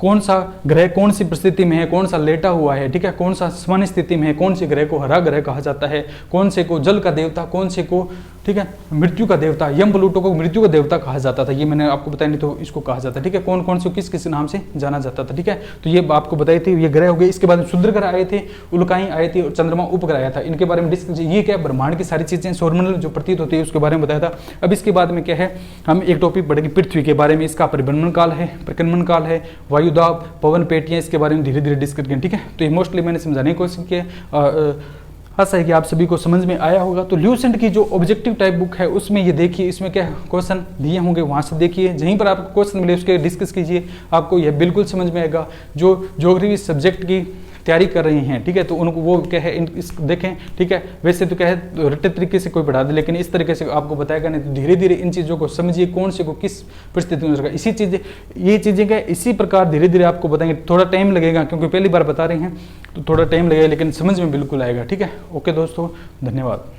कौन सा ग्रह कौन सी परिस्थिति में है, कौन सा लेटा हुआ है, ठीक है, कौन सा सामान्य स्थिति में है, कौन से ग्रह को हरा ग्रह कहा जाता है, कौन से को जल का देवता, कौन से को ठीक है। मृत्यु का देवता, यम प्लूटो को मृत्यु का देवता कहा जाता था, ये मैंने आपको बताया, नहीं तो इसको कहा जाता है, ठीक है। कौन कौन से किस किस नाम से जाना जाता था, ठीक है। तो ये आपको बताई थी, ये ग्रह हो गए। इसके बाद में शुद्र ग्रह आए थे, उल्काएं आए थे और चंद्रमा उपग्रह आया था। इनके बारे में डिस्कस, ये क्या ब्रह्मांड की सारी चीजें सौरमंडल जो प्रतीत होती है उसके बारे में बताया था। अब इसके बाद में क्या है, हम एक टॉपिक पढ़ेंगे पृथ्वी के बारे में, इसका परिभ्रमण काल है, प्रक्रमण काल है, वायुदाब, पवन पेटियां, इसके बारे में धीरे धीरे डिस्कस करेंगे, ठीक है। तो ये मोस्टली मैंने समझाने की कोशिश की है, आशा है कि आप सभी को समझ में आया होगा। तो ल्यूसेंट की जो ऑब्जेक्टिव टाइप बुक है उसमें ये देखिए, इसमें क्या क्वेश्चन दिए होंगे, वहाँ से देखिए, जहीं पर आपको क्वेश्चन मिले उसके डिस्कस कीजिए, आपको यह बिल्कुल समझ में आएगा। जो ज्योग्राफी सब्जेक्ट की तैयारी कर रही हैं, ठीक है, तो उनको वो क्या है इस देखें, ठीक है। वैसे तो क्या है रट्टे तरीके से कोई पढ़ा दे, लेकिन इस तरीके से आपको बताएगा नहीं, तो धीरे धीरे इन चीज़ों को समझिए, कौन से को किस परिस्थिति में रखा, इसी चीज़ें ये चीज़ें क्या इसी प्रकार धीरे धीरे आपको बताएंगे। थोड़ा टाइम लगेगा क्योंकि पहली बार बता रहे हैं, तो थोड़ा टाइम लगेगा, लेकिन समझ में बिल्कुल आएगा, ठीक है। ओके दोस्तों, धन्यवाद।